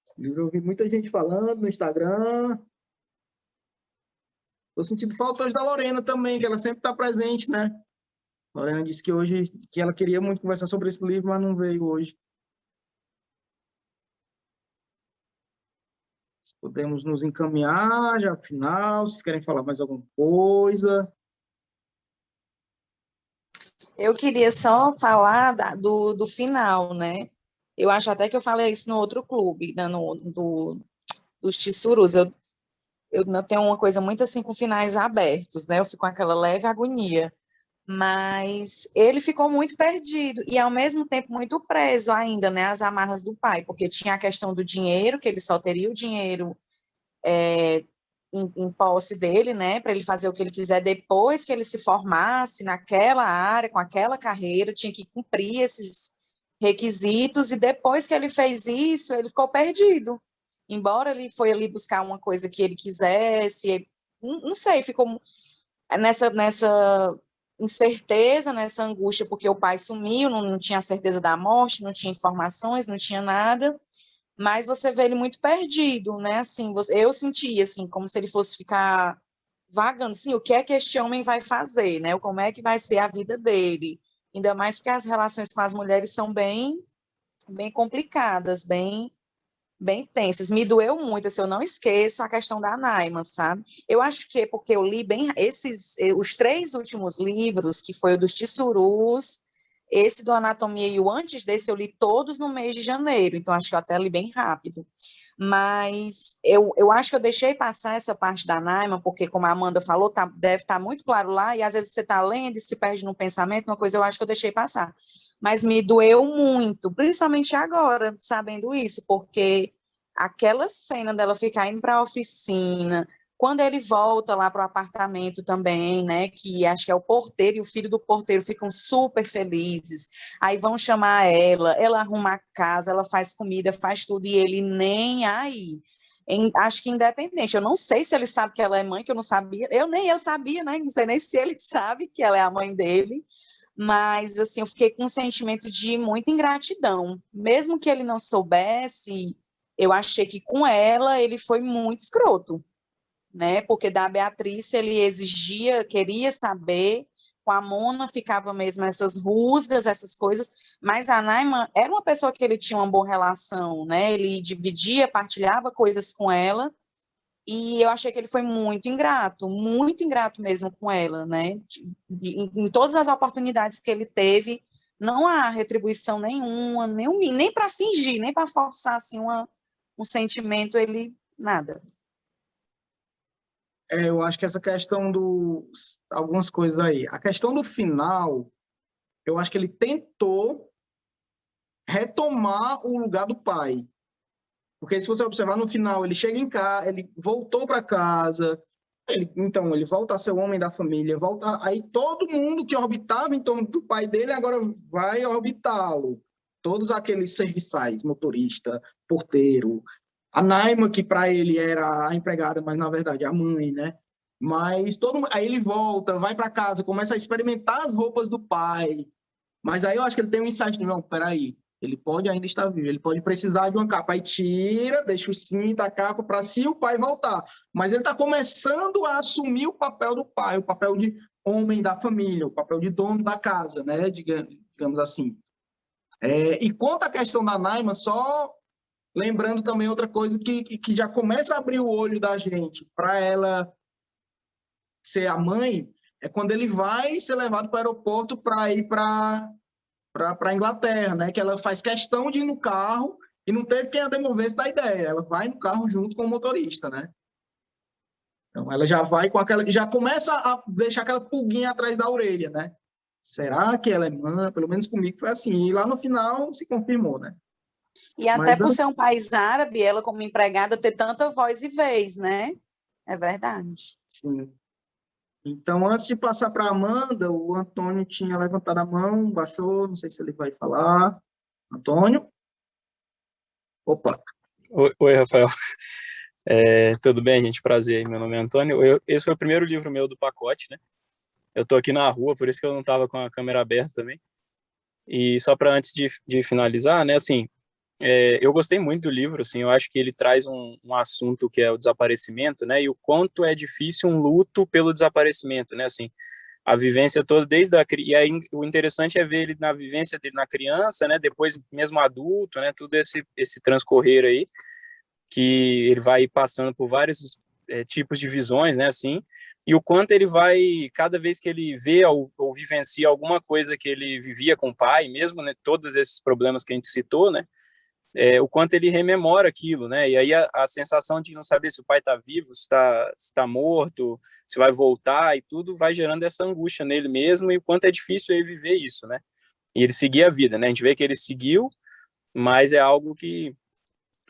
Esse livro eu vi muita gente falando no Instagram. Estou sentindo falta hoje da Lorena também, que ela sempre está presente, né? A Lorena disse que hoje que ela queria muito conversar sobre esse livro, mas não veio hoje. Podemos nos encaminhar já ao final. Vocês querem falar mais alguma coisa? Eu queria só falar do final, né? Eu acho até que eu falei isso no outro clube, né? Dos Tissurus. Eu não tenho uma coisa muito assim com finais abertos, né? Eu fico com aquela leve agonia. Mas ele ficou muito perdido e, ao mesmo tempo, muito preso ainda, né? Às amarras do pai, porque tinha a questão do dinheiro, que ele só teria o dinheiro em posse dele, né, para ele fazer o que ele quiser depois que ele se formasse naquela área, com aquela carreira, tinha que cumprir esses requisitos, e depois que ele fez isso, ele ficou perdido. Embora ele foi ali buscar uma coisa que ele quisesse, ele, não sei, ficou nessa incerteza, nessa angústia, porque o pai sumiu, não tinha certeza da morte, não tinha informações, não tinha nada, mas você vê ele muito perdido, né? Assim, eu sentia assim, como se ele fosse ficar vagando, assim, o que é que este homem vai fazer, né? Como é que vai ser a vida dele? Ainda mais porque as relações com as mulheres são bem complicadas, bem tensas. Me doeu muito, assim, eu não esqueço a questão da Naima, sabe? Eu acho que é porque eu li os 3 últimos livros, que foi o dos Tissurus, esse do Anatomia e o antes desse, eu li todos no mês de janeiro, então acho que eu até li bem rápido. Mas eu acho que eu deixei passar essa parte da Naima, porque, como a Amanda falou, deve estar muito claro lá, e às vezes você está lendo e se perde no pensamento, uma coisa eu acho que eu deixei passar. Mas me doeu muito, principalmente agora, sabendo isso, porque aquela cena dela ficar indo para a oficina, Quando ele volta lá para o apartamento também, né, que acho que é o porteiro e o filho do porteiro ficam super felizes, aí vão chamar ela arruma a casa, ela faz comida, faz tudo, e ele nem aí. Acho que independente, eu não sei se ele sabe que ela é mãe, que eu não sabia, nem eu sabia, né, não sei nem se ele sabe que ela é a mãe dele, mas, assim, eu fiquei com um sentimento de muita ingratidão, mesmo que ele não soubesse, eu achei que com ela ele foi muito escroto, né? Porque da Beatriz ele exigia, queria saber, com a Mona ficava mesmo essas rusgas, essas coisas, mas a Naima era uma pessoa que ele tinha uma boa relação, né? Ele dividia, partilhava coisas com ela, e eu achei que ele foi muito ingrato mesmo com ela, né? Em todas as oportunidades que ele teve, não há retribuição nenhuma, nem para fingir, nem para forçar assim, um sentimento, ele nada. Eu acho que essa questão algumas coisas aí. A questão do final, eu acho que ele tentou retomar o lugar do pai. Porque se você observar no final, ele chega em casa, ele voltou para casa, então ele volta a ser o homem da família, aí todo mundo que orbitava em torno do pai dele agora vai orbitá-lo. Todos aqueles serviçais, motorista, porteiro, a Naima, que para ele era a empregada, mas na verdade é a mãe, né? Mas aí ele volta, vai para casa, começa a experimentar as roupas do pai. Mas aí eu acho que ele tem um insight de, não, peraí, ele pode ainda estar vivo, ele pode precisar de uma capa. Aí tira, deixa o cinto, a capa, para se o pai voltar. Mas ele está começando a assumir o papel do pai, o papel de homem da família, o papel de dono da casa, né? Digamos assim. E quanto à questão da Naima, só lembrando também outra coisa que já começa a abrir o olho da gente para ela ser a mãe, é quando ele vai ser levado para o aeroporto para ir para a Inglaterra, né? Que ela faz questão de ir no carro e não teve quem a demovesse da ideia. Ela vai no carro junto com o motorista, né? Então ela já vai com aquela, já começa a deixar aquela pulguinha atrás da orelha, né? Será que ela é mãe? Pelo menos comigo foi assim. E lá no final se confirmou, né? E até por ser um país árabe, ela como empregada ter tanta voz e vez, né? É verdade. Sim. Então, antes de passar para a Amanda, o Antônio tinha levantado a mão, baixou, não sei se ele vai falar. Antônio? Opa. Oi, Rafael. Tudo bem, gente? Prazer. Meu nome é Antônio. Esse foi o primeiro livro meu do pacote, né? Eu estou aqui na rua, por isso que eu não estava com a câmera aberta também. E só para antes de finalizar, né? Assim, eu gostei muito do livro, assim, eu acho que ele traz um assunto que é o desaparecimento, né? E o quanto é difícil um luto pelo desaparecimento, né? Assim, a vivência toda e aí o interessante é ver ele na vivência dele na criança, né? Depois mesmo adulto, né? Tudo esse transcorrer aí que ele vai passando por vários tipos de visões, né? Assim, e o quanto ele vai cada vez que ele vê ou vivencia alguma coisa que ele vivia com o pai, mesmo, né? Todos esses problemas que a gente citou, né? O quanto ele rememora aquilo, né? E aí a sensação de não saber se o pai está vivo, se está morto, se vai voltar e tudo vai gerando essa angústia nele mesmo e o quanto é difícil ele viver isso, né? E ele seguir a vida, né? A gente vê que ele seguiu, mas é algo que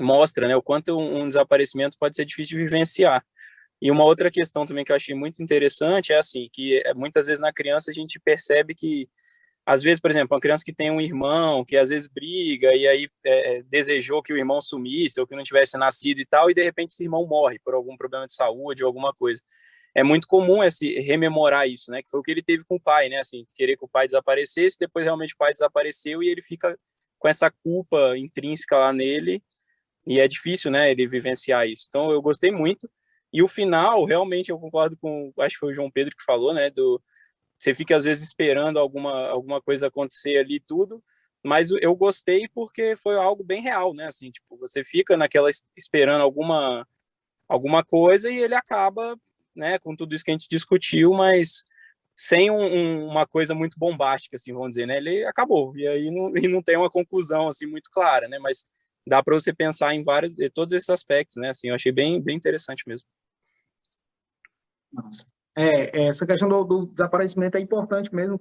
mostra, né? O quanto um desaparecimento pode ser difícil de vivenciar. E uma outra questão também que eu achei muito interessante é assim, que muitas vezes na criança a gente percebe que às vezes, por exemplo, uma criança que tem um irmão, que às vezes briga e aí desejou que o irmão sumisse ou que não tivesse nascido e tal, e de repente esse irmão morre por algum problema de saúde ou alguma coisa. É muito comum rememorar isso, né? Que foi o que ele teve com o pai, né? Assim, querer que o pai desaparecesse, depois realmente o pai desapareceu e ele fica com essa culpa intrínseca lá nele e é difícil, né? Ele vivenciar isso. Então, eu gostei muito. E o final, realmente, eu concordo com, acho que foi o João Pedro que falou, né? Você fica, às vezes, esperando alguma coisa acontecer ali tudo, mas eu gostei porque foi algo bem real, né? Assim, tipo, você fica naquela esperando alguma coisa e ele acaba, né, com tudo isso que a gente discutiu, mas sem uma coisa muito bombástica, assim, vamos dizer, né? Ele acabou, e aí não tem uma conclusão, assim, muito clara, né? Mas dá para você pensar em todos esses aspectos, né? Assim, eu achei bem, bem interessante mesmo. Nossa. Essa questão do desaparecimento é importante mesmo,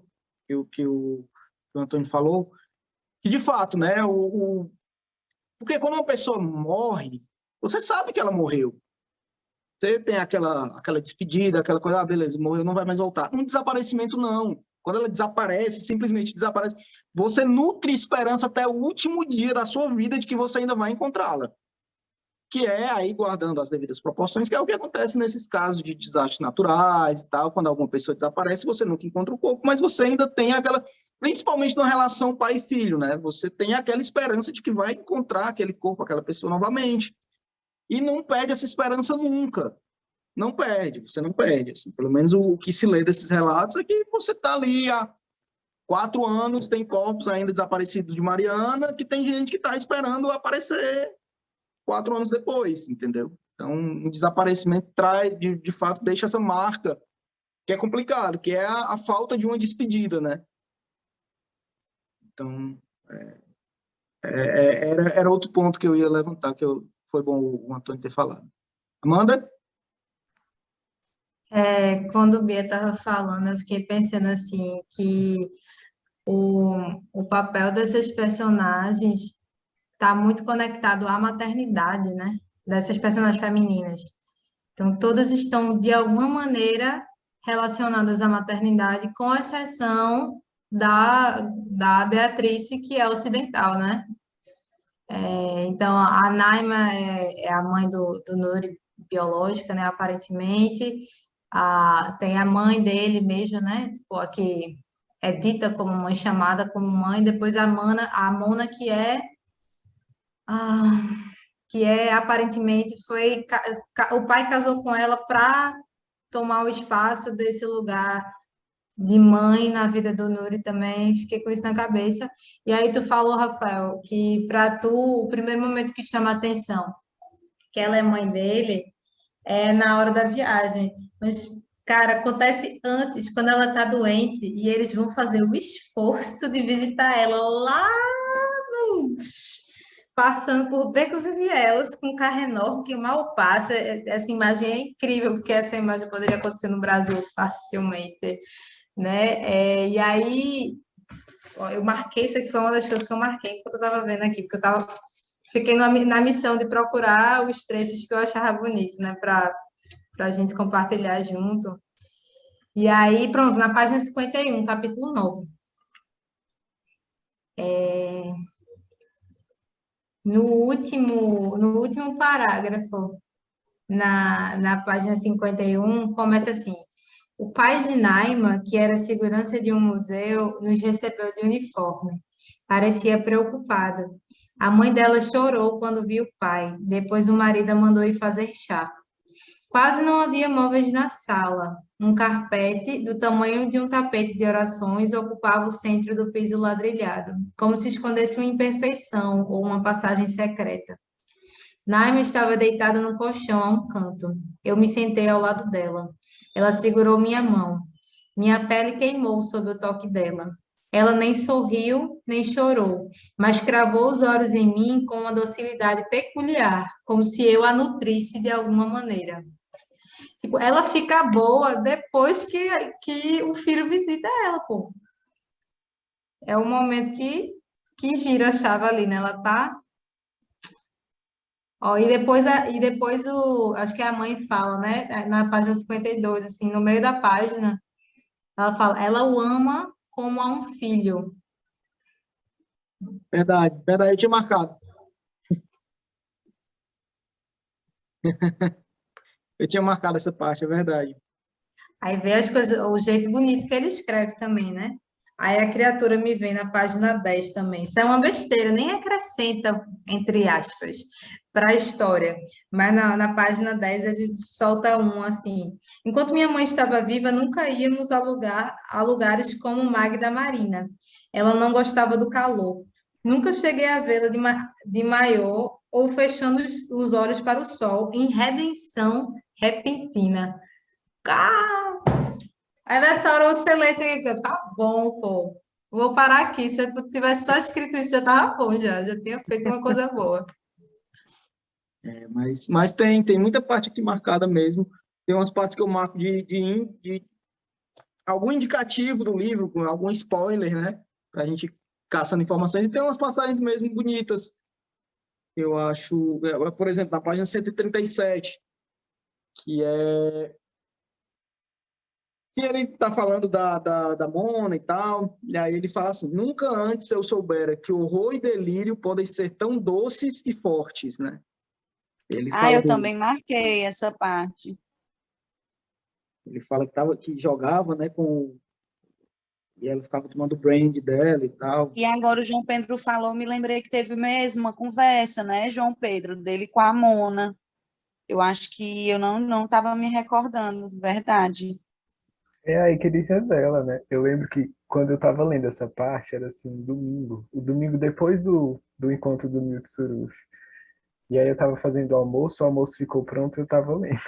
que o Antônio falou, que de fato, né, porque quando uma pessoa morre, você sabe que ela morreu. Você tem aquela despedida, aquela coisa, ah, beleza, morreu, não vai mais voltar. Um desaparecimento, não. Quando ela desaparece, simplesmente desaparece, você nutre esperança até o último dia da sua vida de que você ainda vai encontrá-la. Que é aí, guardando as devidas proporções, que é o que acontece nesses casos de desastres naturais e tal, quando alguma pessoa desaparece, você nunca encontra o corpo, mas você ainda tem aquela, principalmente na relação pai e filho, né? Você tem aquela esperança de que vai encontrar aquele corpo, aquela pessoa novamente. E não perde essa esperança nunca. Não perde, você não perde. Assim. Pelo menos o que se lê desses relatos é que você está ali há 4 anos, tem corpos ainda desaparecidos de Mariana, que tem gente que está esperando aparecer 4 anos depois, entendeu? Então, um desaparecimento traz, de fato, deixa essa marca, que é complicado, que é a falta de uma despedida, né? Então, era outro ponto que eu ia levantar, foi bom o Antônio ter falado. Amanda? Quando o Bia estava falando, eu fiquei pensando assim, que o papel dessas personagens está muito conectado à maternidade, né? Dessas personagens femininas. Então, todas estão, de alguma maneira, relacionadas à maternidade, com exceção da Beatrice, que é ocidental, né? Então, a Naima é a mãe do Nuri biológica, né? Aparentemente. Tem a mãe dele mesmo, né? Tipo, a que é dita como mãe, chamada como mãe. Depois a Mona ah, que é aparentemente o pai casou com ela para tomar o espaço desse lugar de mãe na vida do Nuri também, fiquei com isso na cabeça. E aí tu falou, Rafael, que para tu o primeiro momento que chama a atenção, que ela é mãe dele, é na hora da viagem. Mas, cara, acontece antes, quando ela tá doente, e eles vão fazer o esforço de visitar ela lá no passando por becos e vielas com um carro enorme que mal passa. Essa imagem é incrível, porque essa imagem poderia acontecer no Brasil facilmente, né? E aí, ó, eu marquei, isso aqui foi uma das coisas que eu marquei enquanto eu estava vendo aqui, porque fiquei na missão de procurar os trechos que eu achava bonito, né? Para a gente compartilhar junto. E aí, pronto, na página 51, capítulo 9. No último parágrafo, na página 51, começa assim: o pai de Naima, que era segurança de um museu, nos recebeu de uniforme. Parecia preocupado. A mãe dela chorou quando viu o pai. Depois o marido a mandou ir fazer chá. Quase não havia móveis na sala. Um carpete do tamanho de um tapete de orações ocupava o centro do piso ladrilhado, como se escondesse uma imperfeição ou uma passagem secreta. Naima estava deitada no colchão a um canto. Eu me sentei ao lado dela. Ela segurou minha mão. Minha pele queimou sob o toque dela. Ela nem sorriu, nem chorou, mas cravou os olhos em mim com uma docilidade peculiar, como se eu a nutrisse de alguma maneira. Tipo, ela fica boa depois que o filho visita ela, pô. É o momento que gira a chave ali, né? Ela tá. Ó, acho que a mãe fala, né? Na página 52, assim, no meio da página, ela fala, ela o ama como a um filho. Verdade, verdade, eu tinha marcado. Eu tinha marcado essa parte, é verdade. Aí vê as coisas, o jeito bonito que ele escreve também, né? Aí a criatura me vem na página 10 também. Isso é uma besteira, nem acrescenta, entre aspas, para a história. Mas na página 10 ele solta um assim. Enquanto minha mãe estava viva, nunca íamos a lugares como Magda Marina. Ela não gostava do calor. Nunca cheguei a vê-la de maiô ou fechando os olhos para o sol em redenção repentina. Aí nessa hora o silêncio aqui, tá bom, pô. Vou parar aqui. Se eu tivesse só escrito isso, já tava bom, já tinha feito uma coisa boa. Mas tem muita parte aqui marcada mesmo. Tem umas partes que eu marco de algum indicativo do livro, com algum spoiler, né? Para a gente caçando informações. E tem umas passagens mesmo bonitas. Eu acho, por exemplo, na página 137, que é que ele está falando da Mona e tal, e aí ele fala assim: nunca antes eu soubera que horror e delírio podem ser tão doces e fortes, né? Ele fala Eu também marquei essa parte. ele fala que jogava, né, e ela ficava tomando brand dela e tal. E agora o João Pedro falou, me lembrei que teve mesmo uma conversa, né, João Pedro, dele com a Mona. Eu acho que eu não estava me recordando, verdade. É aí que ele revela, né? Eu lembro que quando eu tava lendo essa parte, era assim, domingo. O domingo depois do encontro do Milk Surush. E aí eu tava fazendo o almoço ficou pronto e eu tava lendo.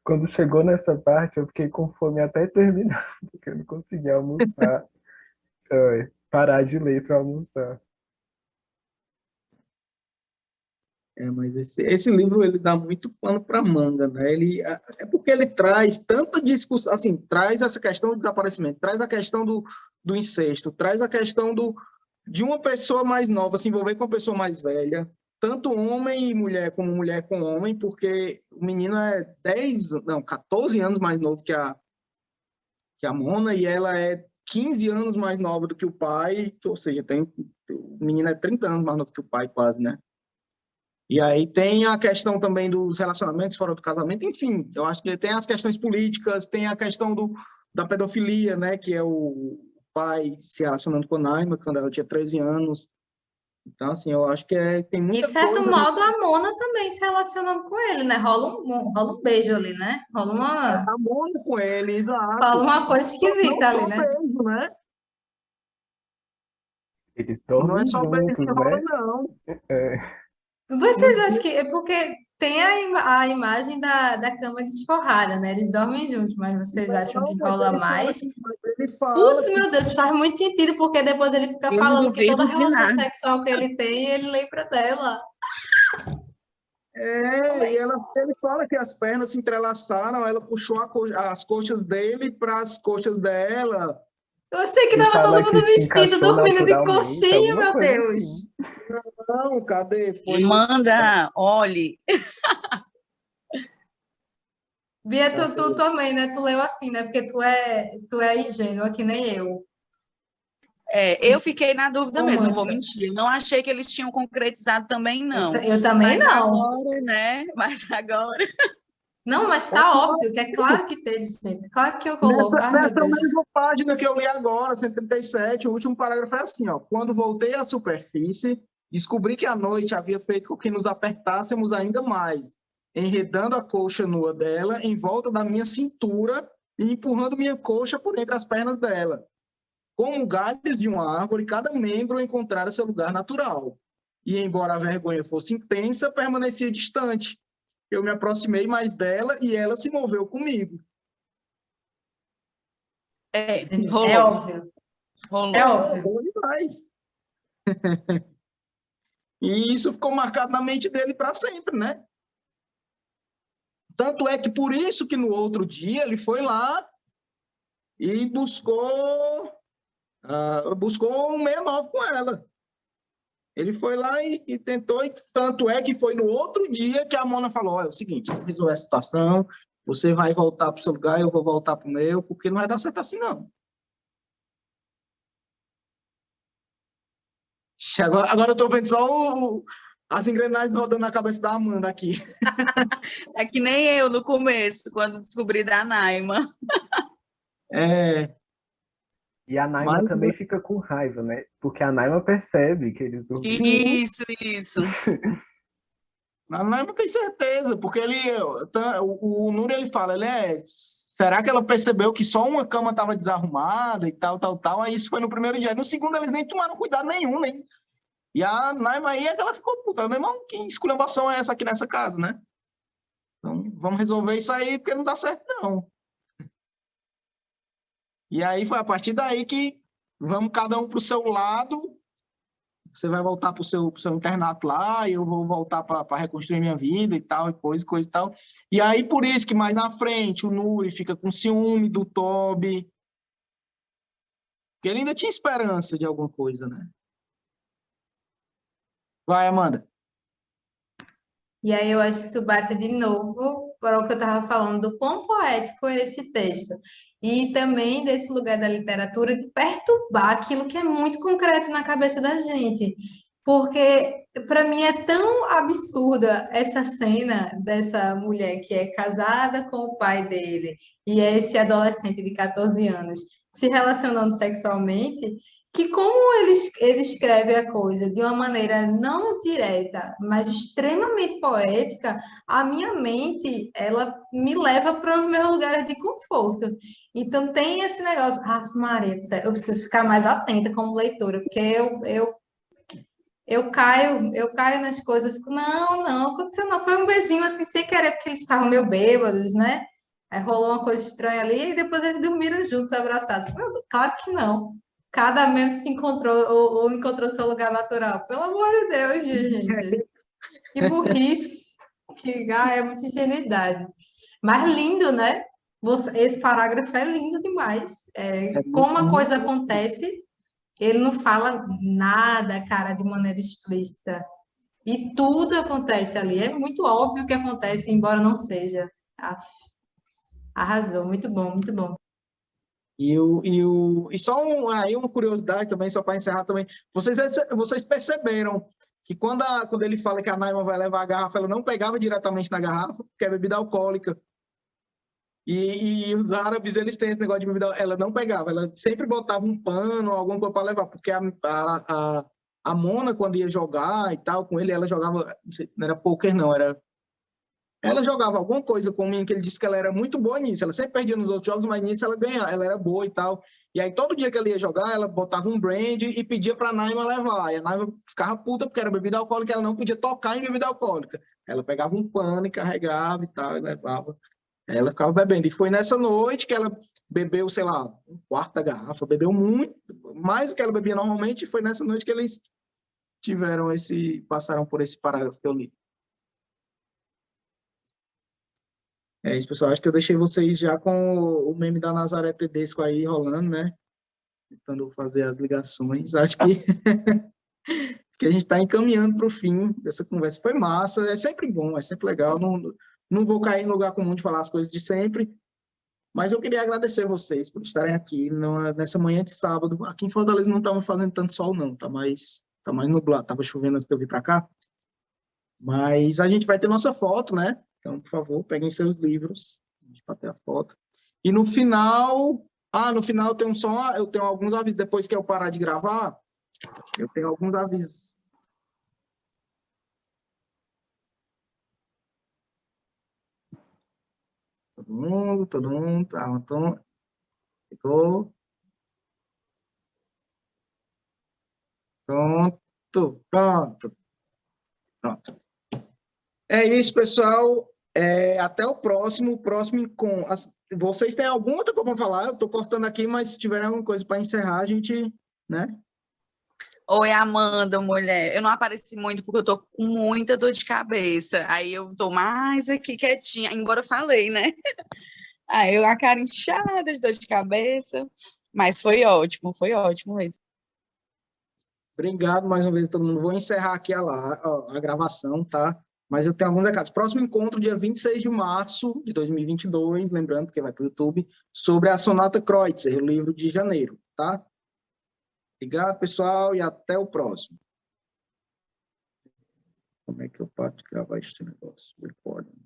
Quando chegou nessa parte, eu fiquei com fome até terminar, porque eu não conseguia almoçar, parar de ler para almoçar. Mas esse livro ele dá muito pano para manga, né? É porque ele traz tanta discussão, assim, traz essa questão do desaparecimento, traz a questão do incesto, traz a questão de uma pessoa mais nova se envolver com uma pessoa mais velha, tanto homem e mulher como mulher com homem, porque o menino é 14 anos mais novo que a Mona, e ela é 15 anos mais nova do que o pai, ou seja, o menino é 30 anos mais novo que o pai, quase, né? E aí tem a questão também dos relacionamentos fora do casamento, enfim, eu acho que tem as questões políticas, tem a questão da pedofilia, né, que é o pai se relacionando com a Naima quando ela tinha 13 anos. Então, assim, eu acho que tem E, muita de certo coisa. modo, a Mona também se relacionando com ele, né? Rola um beijo ali, né? A Mônica com ele, Rola exato. uma coisa Não esquisita ali, só né? beijo, né? Eles Não é dormem só beijo que juntos, rola, né? não. É, Vocês acham que é porque tem a imagem da cama desforrada, né? Eles dormem juntos, mas vocês acham Não, que rola mais? mas ele fala Putz, que meu Deus, faz muito sentido, porque depois ele fica Eu não falando que toda duvido de relação nada. sexual que ele tem, ele lembra dela. ele fala que as pernas se entrelaçaram, ela puxou as coxas dele para as coxas dela. Eu sei que e tava fala todo que mundo se vestido, encaixou dormindo de naturalmente, coxinha, alguma meu coisa Deus. assim. Não, cadê? Foi Manda, olhe. Bia, tu também, né? Tu leu assim, né? Porque tu é ingênua, que nem eu. Eu fiquei na dúvida mesmo, não vou Romântica. mentir. Eu não achei que eles tinham concretizado também, não. Eu também Mas não. agora, né? Mas agora. Não, mas tá óbvio que é claro que teve, gente. Claro que rolou. nessa, Ai, meu nessa Deus. mesma página que eu li agora, 137, o último parágrafo é assim, ó. Quando voltei à superfície, descobri que a noite havia feito com que nos apertássemos ainda mais, enredando a coxa nua dela em volta da minha cintura e empurrando minha coxa por entre as pernas dela. Como galhos de uma árvore, cada membro encontrara seu lugar natural. E, embora a vergonha fosse intensa, permanecia distante. Eu me aproximei mais dela e ela se moveu comigo. É Rolou. óbvio. Rolou. É óbvio. Bom demais. E isso ficou marcado na mente dele para sempre, né? Tanto é que por isso que no outro dia ele foi lá e buscou um 69 com ela. Ele foi lá e tentou, e tanto é que foi no outro dia que a Mona falou: olha, é o seguinte, você resolver a situação, você vai voltar para o seu lugar, eu vou voltar para o meu, porque não vai dar certo assim, não. Agora eu estou vendo só as engrenagens rodando na cabeça da Amanda aqui. É que nem eu no começo, quando descobri da Naima. E a Naima Mas também fica com raiva, né? Porque a Naima percebe que eles dormiram. Isso. a Naima tem certeza, porque o Núrio ele fala, será que ela percebeu que só uma cama estava desarrumada e tal, aí isso foi no primeiro dia. No segundo eles nem tomaram cuidado nenhum, nem. E a Naima aí é que ela ficou puta, meu irmão, que esculhambação é essa aqui nessa casa, né? Então vamos resolver isso aí, porque não dá certo não. E aí foi a partir daí que vamos cada um para o seu lado. Você vai voltar para o seu internato lá, e eu vou voltar para reconstruir minha vida e tal, e coisa e tal. E aí, por isso que mais na frente, o Nuri fica com ciúme do Toby, porque ele ainda tinha esperança de alguma coisa, né? Vai, Amanda. E aí eu acho que isso bate de novo para o que eu estava falando, do quão poético é esse texto. E também desse lugar da literatura de perturbar aquilo que é muito concreto na cabeça da gente. Porque para mim é tão absurda essa cena dessa mulher que é casada com o pai dele e é esse adolescente de 14 anos se relacionando sexualmente, que como ele escreve a coisa de uma maneira não direta, mas extremamente poética, a minha mente, ela me leva para os meus lugares de conforto. Então tem esse negócio, ah, Maria, do céu, eu preciso ficar mais atenta como leitora, porque eu caio nas coisas, eu fico, não aconteceu não, foi um beijinho assim, sem querer, porque eles estavam meio bêbados, né? Aí rolou uma coisa estranha ali, e depois eles dormiram juntos, abraçados. Claro que não. Cada membro se encontrou, ou encontrou seu lugar natural. Pelo amor de Deus, gente. Que burrice. É muita ingenuidade. Mas lindo, né? Esse parágrafo é lindo demais. É Como a coisa muito. acontece, ele não fala nada, cara, de maneira explícita. E tudo acontece ali. É muito óbvio que acontece, embora não seja. Aff, arrasou. Muito bom, muito bom. E só aí uma curiosidade também, só para encerrar também. Vocês perceberam que quando ele fala que a Naima vai levar a garrafa, ela não pegava diretamente na garrafa, porque é bebida alcoólica. E os árabes, eles têm esse negócio de bebida, ela não pegava, ela sempre botava um pano, alguma coisa para levar, porque a Mona, quando ia jogar e tal, com ele, ela jogava, não era poker não, ela jogava alguma coisa com o menino, que ele disse que ela era muito boa nisso, ela sempre perdia nos outros jogos, mas nisso ela ganhava, ela era boa e tal. E aí todo dia que ela ia jogar, ela botava um brand e pedia para a Naima levar, e a Naima ficava puta porque era bebida alcoólica, ela não podia tocar em bebida alcoólica. Ela pegava um pano e carregava e tal, e levava. Ela ficava bebendo. E foi nessa noite que ela bebeu, sei lá, um quarto da garrafa, bebeu muito, mais do que ela bebia normalmente, e foi nessa noite que eles passaram por esse parágrafo que eu li. É isso, pessoal. Acho que eu deixei vocês já com o meme da Nazaré Tedesco aí rolando, né? Tentando fazer as ligações. Acho que a gente está encaminhando para o fim dessa conversa. Foi massa, é sempre bom, é sempre legal. Não vou cair em lugar comum de falar as coisas de sempre, mas eu queria agradecer vocês por estarem aqui nessa manhã de sábado. Aqui em Fortaleza não estava fazendo tanto sol, não. Tá mais nublado. Estava chovendo antes de eu vir para cá. Mas a gente vai ter nossa foto, né? Então, por favor, peguem seus livros para ter a foto. E no final... no final eu tenho alguns avisos. Depois que eu parar de gravar, eu tenho alguns avisos. Todo mundo, tá, então, ficou, pronto. É isso, pessoal, até o próximo encontro. Vocês têm alguma outra coisa para falar? Eu estou cortando aqui, mas se tiver alguma coisa para encerrar, a gente, né? Oi, Amanda, mulher. Eu não apareci muito porque eu tô com muita dor de cabeça. Aí eu tô mais aqui quietinha, embora eu falei, né? Aí eu a cara inchada de dor de cabeça. Mas foi ótimo mesmo. Obrigado mais uma vez a todo mundo. Vou encerrar aqui a gravação, tá? Mas eu tenho alguns recados. Próximo encontro, dia 26 de março de 2022, lembrando que vai para o YouTube, sobre a Sonata Kreutzer, o livro de janeiro, tá? Obrigado, pessoal, e até o próximo. Como é que eu paro de gravar este negócio? Recording.